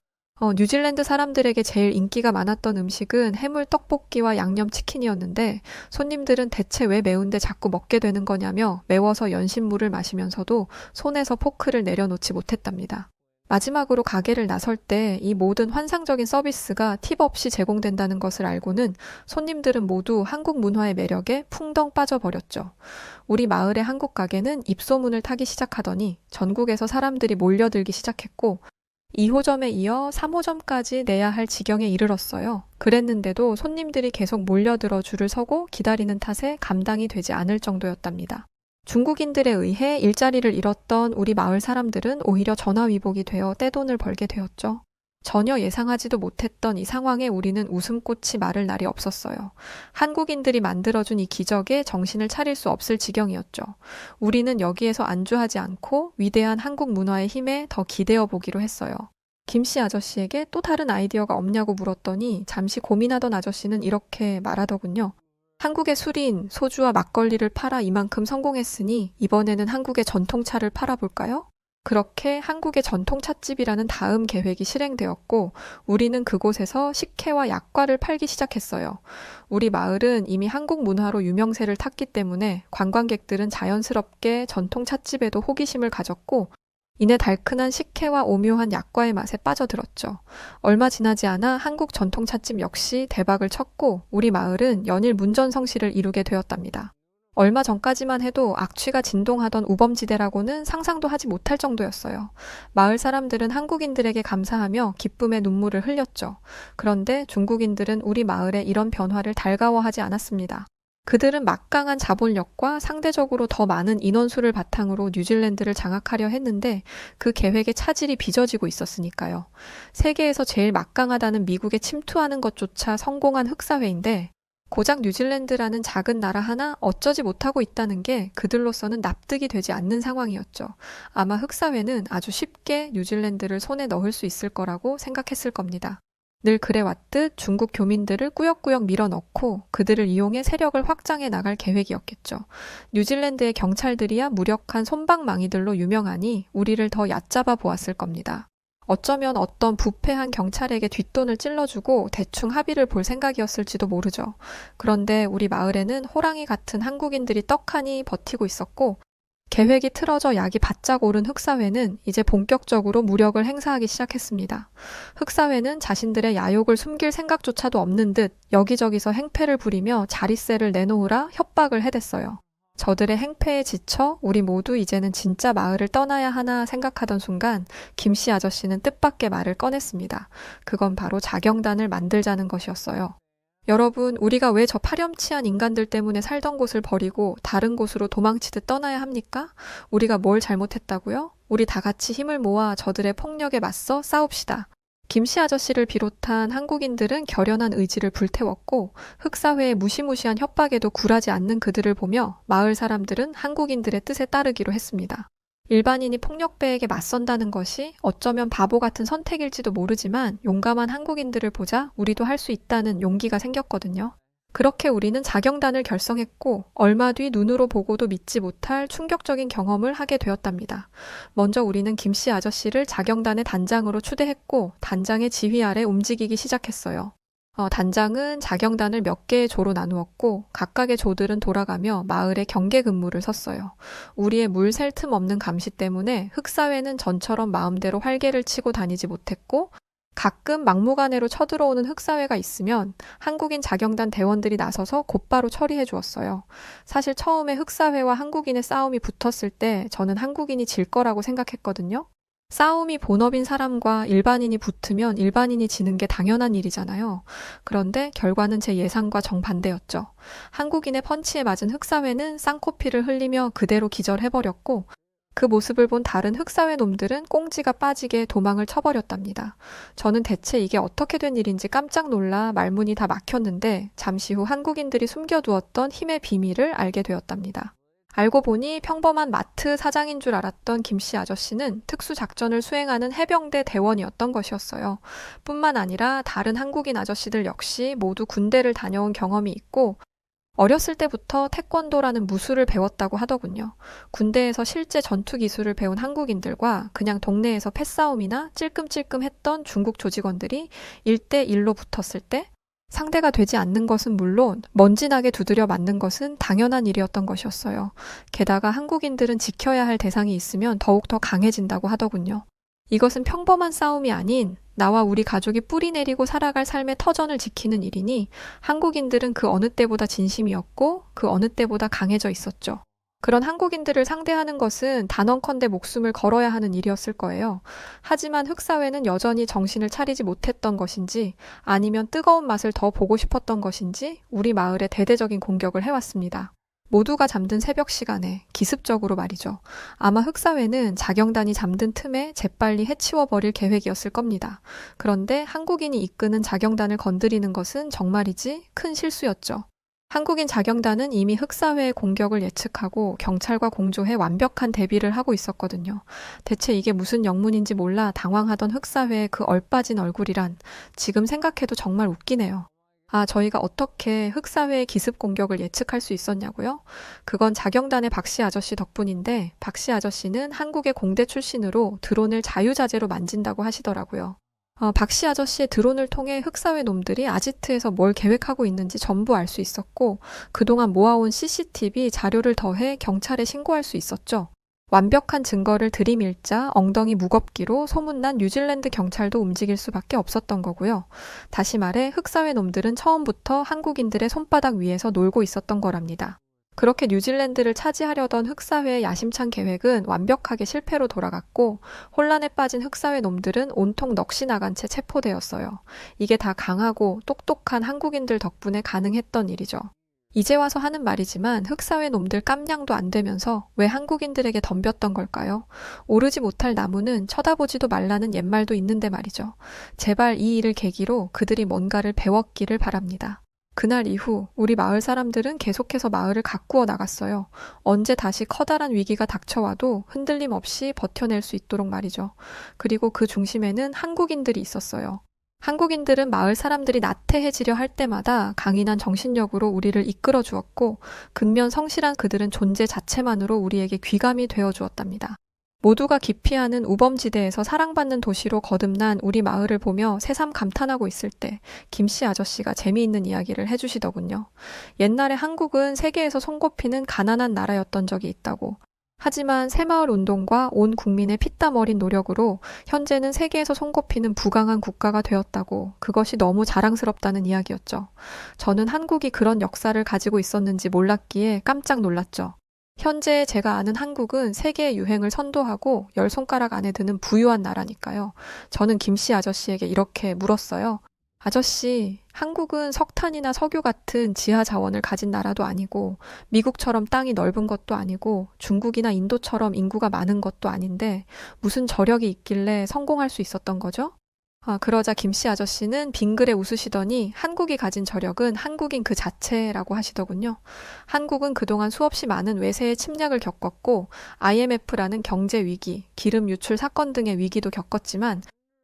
뉴질랜드 사람들에게 제일 인기가 많았던 음식은 해물 떡볶이와 양념치킨이었는데 손님들은 대체 왜 매운데 자꾸 먹게 되는 거냐며 매워서 연신물을 마시면서도 손에서 포크를 내려놓지 못했답니다. 마지막으로 가게를 나설 때 이 모든 환상적인 서비스가 팁 없이 제공된다는 것을 알고는 손님들은 모두 한국 문화의 매력에 풍덩 빠져버렸죠. 우리 마을의 한국 가게는 입소문을 타기 시작하더니 전국에서 사람들이 몰려들기 시작했고 2호점에 이어 3호점까지 내야 할 지경에 이르렀어요. 그랬는데도 손님들이 계속 몰려들어 줄을 서고 기다리는 탓에 감당이 되지 않을 정도였답니다. 중국인들에 의해 일자리를 잃었던 우리 마을 사람들은 오히려 전화위복이 되어 떼돈을 벌게 되었죠. 전혀 예상하지도 못했던 이 상황에 우리는 웃음꽃이 마를 날이 없었어요. 한국인들이 만들어준 이 기적에 정신을 차릴 수 없을 지경이었죠. 우리는 여기에서 안주하지 않고 위대한 한국 문화의 힘에 더 기대어 보기로 했어요. 김씨 아저씨에게 또 다른 아이디어가 없냐고 물었더니 잠시 고민하던 아저씨는 이렇게 말하더군요. 한국의 술인 소주와 막걸리를 팔아 이만큼 성공했으니 이번에는 한국의 전통차를 팔아볼까요? 그렇게 한국의 전통찻집이라는 다음 계획이 실행되었고 우리는 그곳에서 식혜와 약과를 팔기 시작했어요. 우리 마을은 이미 한국 문화로 유명세를 탔기 때문에 관광객들은 자연스럽게 전통찻집에도 호기심을 가졌고 이내 달큰한 식혜와 오묘한 약과의 맛에 빠져들었죠. 얼마 지나지 않아 한국 전통찻집 역시 대박을 쳤고 우리 마을은 연일 문전성시를 이루게 되었답니다. 얼마 전까지만 해도 악취가 진동하던 우범지대라고는 상상도 하지 못할 정도였어요. 마을 사람들은 한국인들에게 감사하며 기쁨의 눈물을 흘렸죠. 그런데 중국인들은 우리 마을의 이런 변화를 달가워하지 않았습니다. 그들은 막강한 자본력과 상대적으로 더 많은 인원수를 바탕으로 뉴질랜드를 장악하려 했는데 그 계획의 차질이 빚어지고 있었으니까요. 세계에서 제일 막강하다는 미국에 침투하는 것조차 성공한 흑사회인데 고작 뉴질랜드라는 작은 나라 하나 어쩌지 못하고 있다는 게 그들로서는 납득이 되지 않는 상황이었죠. 아마 흑사회는 아주 쉽게 뉴질랜드를 손에 넣을 수 있을 거라고 생각했을 겁니다. 늘 그래왔듯 중국 교민들을 꾸역꾸역 밀어넣고 그들을 이용해 세력을 확장해 나갈 계획이었겠죠. 뉴질랜드의 경찰들이야 무력한 솜방망이들로 유명하니 우리를 더 얕잡아 보았을 겁니다. 어쩌면 어떤 부패한 경찰에게 뒷돈을 찔러주고 대충 합의를 볼 생각이었을지도 모르죠. 그런데 우리 마을에는 호랑이 같은 한국인들이 떡하니 버티고 있었고 계획이 틀어져 약이 바짝 오른 흑사회는 이제 본격적으로 무력을 행사하기 시작했습니다. 흑사회는 자신들의 야욕을 숨길 생각조차도 없는 듯 여기저기서 행패를 부리며 자릿세를 내놓으라 협박을 해댔어요. 저들의 행패에 지쳐 우리 모두 이제는 진짜 마을을 떠나야 하나 생각하던 순간 김씨 아저씨는 뜻밖의 말을 꺼냈습니다. 그건 바로 자경단을 만들자는 것이었어요. 여러분, 우리가 왜 저 파렴치한 인간들 때문에 살던 곳을 버리고 다른 곳으로 도망치듯 떠나야 합니까? 우리가 뭘 잘못했다고요? 우리 다 같이 힘을 모아 저들의 폭력에 맞서 싸웁시다. 김씨 아저씨를 비롯한 한국인들은 결연한 의지를 불태웠고 흑사회의 무시무시한 협박에도 굴하지 않는 그들을 보며 마을 사람들은 한국인들의 뜻에 따르기로 했습니다. 일반인이 폭력배에게 맞선다는 것이 어쩌면 바보 같은 선택일지도 모르지만 용감한 한국인들을 보자 우리도 할 수 있다는 용기가 생겼거든요. 그렇게 우리는 자경단을 결성했고 얼마 뒤 눈으로 보고도 믿지 못할 충격적인 경험을 하게 되었답니다. 먼저 우리는 김씨 아저씨를 자경단의 단장으로 추대했고 단장의 지휘 아래 움직이기 시작했어요. 단장은 자경단을 몇 개의 조로 나누었고 각각의 조들은 돌아가며 마을에 경계 근무를 섰어요. 우리의 물 셀 틈 없는 감시 때문에 흑사회는 전처럼 마음대로 활개를 치고 다니지 못했고 가끔 막무가내로 쳐들어오는 흑사회가 있으면 한국인 자경단 대원들이 나서서 곧바로 처리해 주었어요. 사실 처음에 흑사회와 한국인의 싸움이 붙었을 때 저는 한국인이 질 거라고 생각했거든요. 싸움이 본업인 사람과 일반인이 붙으면 일반인이 지는 게 당연한 일이잖아요. 그런데 결과는 제 예상과 정반대였죠. 한국인의 펀치에 맞은 흑사회는 쌍코피를 흘리며 그대로 기절해버렸고 그 모습을 본 다른 흑사회 놈들은 꽁지가 빠지게 도망을 쳐버렸답니다. 저는 대체 이게 어떻게 된 일인지 깜짝 놀라 말문이 다 막혔는데 잠시 후 한국인들이 숨겨두었던 힘의 비밀을 알게 되었답니다. 알고 보니 평범한 마트 사장인 줄 알았던 김씨 아저씨는 특수작전을 수행하는 해병대 대원이었던 것이었어요. 뿐만 아니라 다른 한국인 아저씨들 역시 모두 군대를 다녀온 경험이 있고 어렸을 때부터 태권도라는 무술을 배웠다고 하더군요. 군대에서 실제 전투 기술을 배운 한국인들과 그냥 동네에서 패싸움이나 찔끔찔끔 했던 중국 조직원들이 1대1로 붙었을 때 상대가 되지 않는 것은 물론 먼지나게 두드려 맞는 것은 당연한 일이었던 것이었어요. 게다가 한국인들은 지켜야 할 대상이 있으면 더욱더 강해진다고 하더군요. 이것은 평범한 싸움이 아닌 나와 우리 가족이 뿌리 내리고 살아갈 삶의 터전을 지키는 일이니 한국인들은 그 어느 때보다 진심이었고 그 어느 때보다 강해져 있었죠. 그런 한국인들을 상대하는 것은 단언컨대 목숨을 걸어야 하는 일이었을 거예요. 하지만 흑사회는 여전히 정신을 차리지 못했던 것인지 아니면 뜨거운 맛을 더 보고 싶었던 것인지 우리 마을에 대대적인 공격을 해왔습니다. 모두가 잠든 새벽 시간에 기습적으로 말이죠. 아마 흑사회는 자경단이 잠든 틈에 재빨리 해치워버릴 계획이었을 겁니다. 그런데 한국인이 이끄는 자경단을 건드리는 것은 정말이지 큰 실수였죠. 한국인 자경단은 이미 흑사회의 공격을 예측하고 경찰과 공조해 완벽한 대비를 하고 있었거든요. 대체 이게 무슨 영문인지 몰라 당황하던 흑사회의 그 얼빠진 얼굴이란 지금 생각해도 정말 웃기네요. 아, 저희가 어떻게 흑사회의 기습 공격을 예측할 수 있었냐고요? 그건 자경단의 박씨 아저씨 덕분인데 박씨 아저씨는 한국의 공대 출신으로 드론을 자유자재로 만진다고 하시더라고요. 박씨 아저씨의 드론을 통해 흑사회 놈들이 아지트에서 뭘 계획하고 있는지 전부 알 수 있었고 그동안 모아온 CCTV 자료를 더해 경찰에 신고할 수 있었죠. 완벽한 증거를 들이밀자 엉덩이 무겁기로 소문난 뉴질랜드 경찰도 움직일 수밖에 없었던 거고요. 다시 말해 흑사회 놈들은 처음부터 한국인들의 손바닥 위에서 놀고 있었던 거랍니다. 그렇게 뉴질랜드를 차지하려던 흑사회의 야심찬 계획은 완벽하게 실패로 돌아갔고 혼란에 빠진 흑사회 놈들은 온통 넋이 나간 채 체포되었어요. 이게 다 강하고 똑똑한 한국인들 덕분에 가능했던 일이죠. 이제 와서 하는 말이지만 흑사회 놈들 깜냥도 안 되면서 왜 한국인들에게 덤볐던 걸까요? 오르지 못할 나무는 쳐다보지도 말라는 옛말도 있는데 말이죠. 제발 이 일을 계기로 그들이 뭔가를 배웠기를 바랍니다. 그날 이후 우리 마을 사람들은 계속해서 마을을 가꾸어 나갔어요. 언제 다시 커다란 위기가 닥쳐와도 흔들림 없이 버텨낼 수 있도록 말이죠. 그리고 그 중심에는 한국인들이 있었어요. 한국인들은 마을 사람들이 나태해지려 할 때마다 강인한 정신력으로 우리를 이끌어 주었고 근면 성실한 그들은 존재 자체만으로 우리에게 귀감이 되어 주었답니다. 모두가 기피하는 우범지대에서 사랑받는 도시로 거듭난 우리 마을을 보며 새삼 감탄하고 있을 때 김씨 아저씨가 재미있는 이야기를 해주시더군요. 옛날에 한국은 세계에서 손꼽히는 가난한 나라였던 적이 있다고. 하지만 새마을 운동과 온 국민의 피땀 어린 노력으로 현재는 세계에서 손꼽히는 부강한 국가가 되었다고. 그것이 너무 자랑스럽다는 이야기였죠. 저는 한국이 그런 역사를 가지고 있었는지 몰랐기에 깜짝 놀랐죠. 현재 제가 아는 한국은 세계의 유행을 선도하고 10손가락 안에 드는 부유한 나라니까요. 저는 김씨 아저씨에게 이렇게 물었어요. 아저씨, 한국은 석탄이나 석유 같은 지하 자원을 가진 나라도 아니고 미국처럼 땅이 넓은 것도 아니고 중국이나 인도처럼 인구가 많은 것도 아닌데 무슨 저력이 있길래 성공할 수 있었던 거죠? 그러자 김씨 아저씨는 빙그레 웃으시더니 한국이 가진 저력은 한국인 그 자체라고 하시더군요. 한국은 그동안 수없이 많은 외세의 침략을 겪었고 IMF라는 경제 위기, 기름 유출 사건 등의 위기도 겪었지만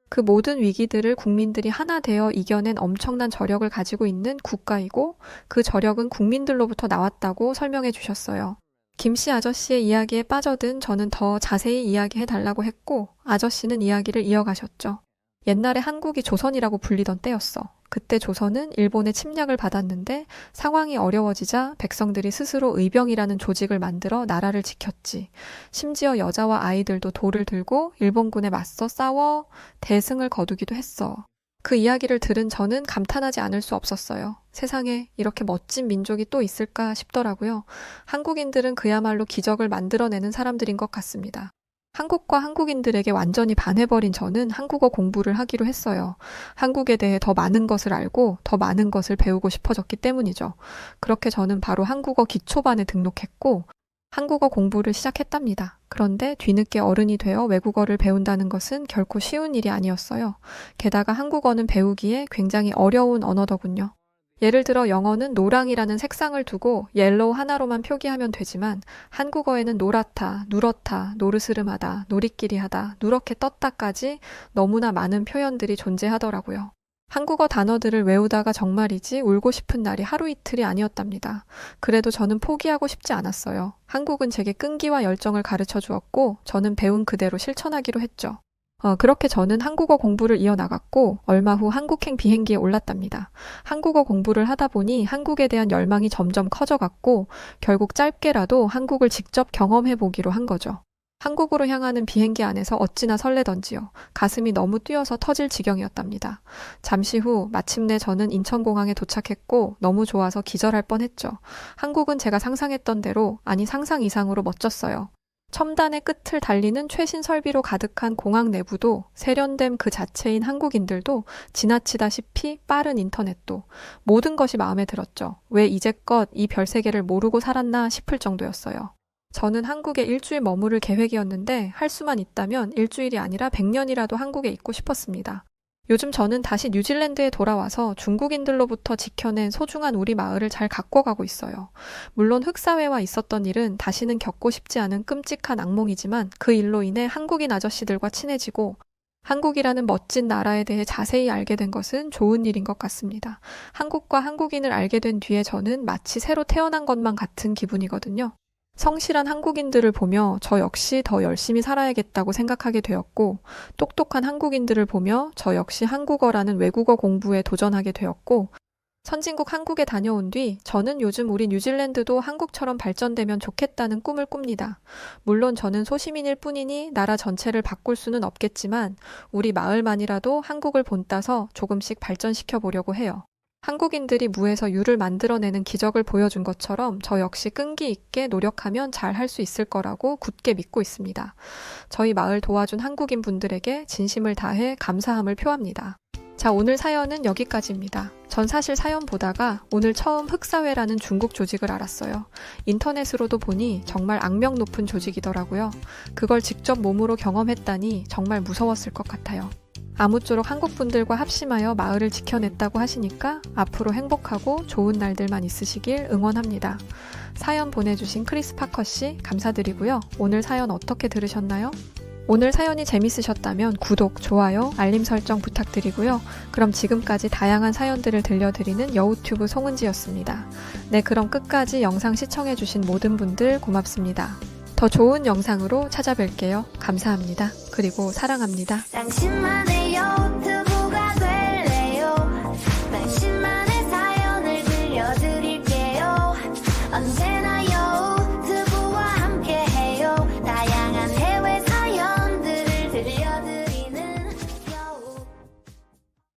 그 모든 위기들을 국민들이 하나 되어 이겨낸 엄청난 저력을 가지고 있는 국가이고 그 저력은 국민들로부터 나왔다고 설명해 주셨어요. 김씨 아저씨의 이야기에 빠져든 저는 더 자세히 이야기해 달라고 했고 아저씨는 이야기를 이어가셨죠. 옛날에 한국이 조선이라고 불리던 때였어. 그때 조선은 일본의 침략을 받았는데 상황이 어려워지자 백성들이 스스로 의병이라는 조직을 만들어 나라를 지켰지. 심지어 여자와 아이들도 돌을 들고 일본군에 맞서 싸워 대승을 거두기도 했어. 그 이야기를 들은 저는 감탄하지 않을 수 없었어요. 세상에 이렇게 멋진 민족이 또 있을까 싶더라고요. 한국인들은 그야말로 기적을 만들어내는 사람들인 것 같습니다. 한국과 한국인들에게 완전히 반해버린 저는 한국어 공부를 하기로 했어요. 한국에 대해 더 많은 것을 알고 더 많은 것을 배우고 싶어졌기 때문이죠. 그렇게 저는 바로 한국어 기초반에 등록했고 한국어 공부를 시작했답니다. 그런데 뒤늦게 어른이 되어 외국어를 배운다는 것은 결코 쉬운 일이 아니었어요. 게다가 한국어는 배우기에 굉장히 어려운 언어더군요. 예를 들어 영어는 노랑이라는 색상을 두고 옐로우 하나로만 표기하면 되지만 한국어에는 노랗다, 누렇다, 노르스름하다, 노리끼리하다, 누렇게 떴다까지 너무나 많은 표현들이 존재하더라고요. 한국어 단어들을 외우다가 정말이지 울고 싶은 날이 하루 이틀이 아니었답니다. 그래도 저는 포기하고 싶지 않았어요. 한국은 제게 끈기와 열정을 가르쳐 주었고 저는 배운 그대로 실천하기로 했죠. 그렇게 저는 한국어 공부를 이어나갔고 얼마 후 한국행 비행기에 올랐답니다. 한국어 공부를 하다 보니 한국에 대한 열망이 점점 커져갔고 결국 짧게라도 한국을 직접 경험해 보기로 한 거죠. 한국으로 향하는 비행기 안에서 어찌나 설레던지요. 가슴이 너무 뛰어서 터질 지경이었답니다. 잠시 후 마침내 저는 인천공항에 도착했고 너무 좋아서 기절할 뻔했죠. 한국은 제가 상상했던 대로, 아니 상상 이상으로 멋졌어요. 첨단의 끝을 달리는 최신 설비로 가득한 공항 내부도, 세련됨 그 자체인 한국인들도, 지나치다시피 빠른 인터넷도, 모든 것이 마음에 들었죠. 왜 이제껏 이 별세계를 모르고 살았나 싶을 정도였어요. 저는 한국에 일주일 머무를 계획이었는데 할 수만 있다면 일주일이 아니라 100년이라도 한국에 있고 싶었습니다. 요즘 저는 다시 뉴질랜드에 돌아와서 중국인들로부터 지켜낸 소중한 우리 마을을 잘 가꿔가고 있어요. 물론 흑사회와 있었던 일은 다시는 겪고 싶지 않은 끔찍한 악몽이지만 그 일로 인해 한국인 아저씨들과 친해지고 한국이라는 멋진 나라에 대해 자세히 알게 된 것은 좋은 일인 것 같습니다. 한국과 한국인을 알게 된 뒤에 저는 마치 새로 태어난 것만 같은 기분이거든요. 성실한 한국인들을 보며 저 역시 더 열심히 살아야겠다고 생각하게 되었고, 똑똑한 한국인들을 보며 저 역시 한국어라는 외국어 공부에 도전하게 되었고, 선진국 한국에 다녀온 뒤 저는 요즘 우리 뉴질랜드도 한국처럼 발전되면 좋겠다는 꿈을 꿉니다. 물론 저는 소시민일 뿐이니 나라 전체를 바꿀 수는 없겠지만 우리 마을만이라도 한국을 본따서 조금씩 발전시켜 보려고 해요. 한국인들이 무에서 유를 만들어내는 기적을 보여준 것처럼 저 역시 끈기 있게 노력하면 잘 할 수 있을 거라고 굳게 믿고 있습니다. 저희 마을 도와준 한국인 분들에게 진심을 다해 감사함을 표합니다. 자, 오늘 사연은 여기까지입니다. 전 사실 사연 보다가 오늘 처음 흑사회라는 중국 조직을 알았어요. 인터넷으로도 보니 정말 악명 높은 조직이더라고요. 그걸 직접 몸으로 경험했다니 정말 무서웠을 것 같아요. 아무쪼록 한국분들과 합심하여 마을을 지켜냈다고 하시니까 앞으로 행복하고 좋은 날들만 있으시길 응원합니다. 사연 보내주신 크리스 파커씨 감사드리고요. 오늘 사연 어떻게 들으셨나요? 오늘 사연이 재밌으셨다면 구독, 좋아요, 알림 설정 부탁드리고요. 그럼 지금까지 다양한 사연들을 들려드리는 여우튜브 송은지였습니다. 네, 그럼 끝까지 영상 시청해주신 모든 분들 고맙습니다. 더 좋은 영상으로 찾아뵐게요. 감사합니다. 그리고 사랑합니다. 당신만의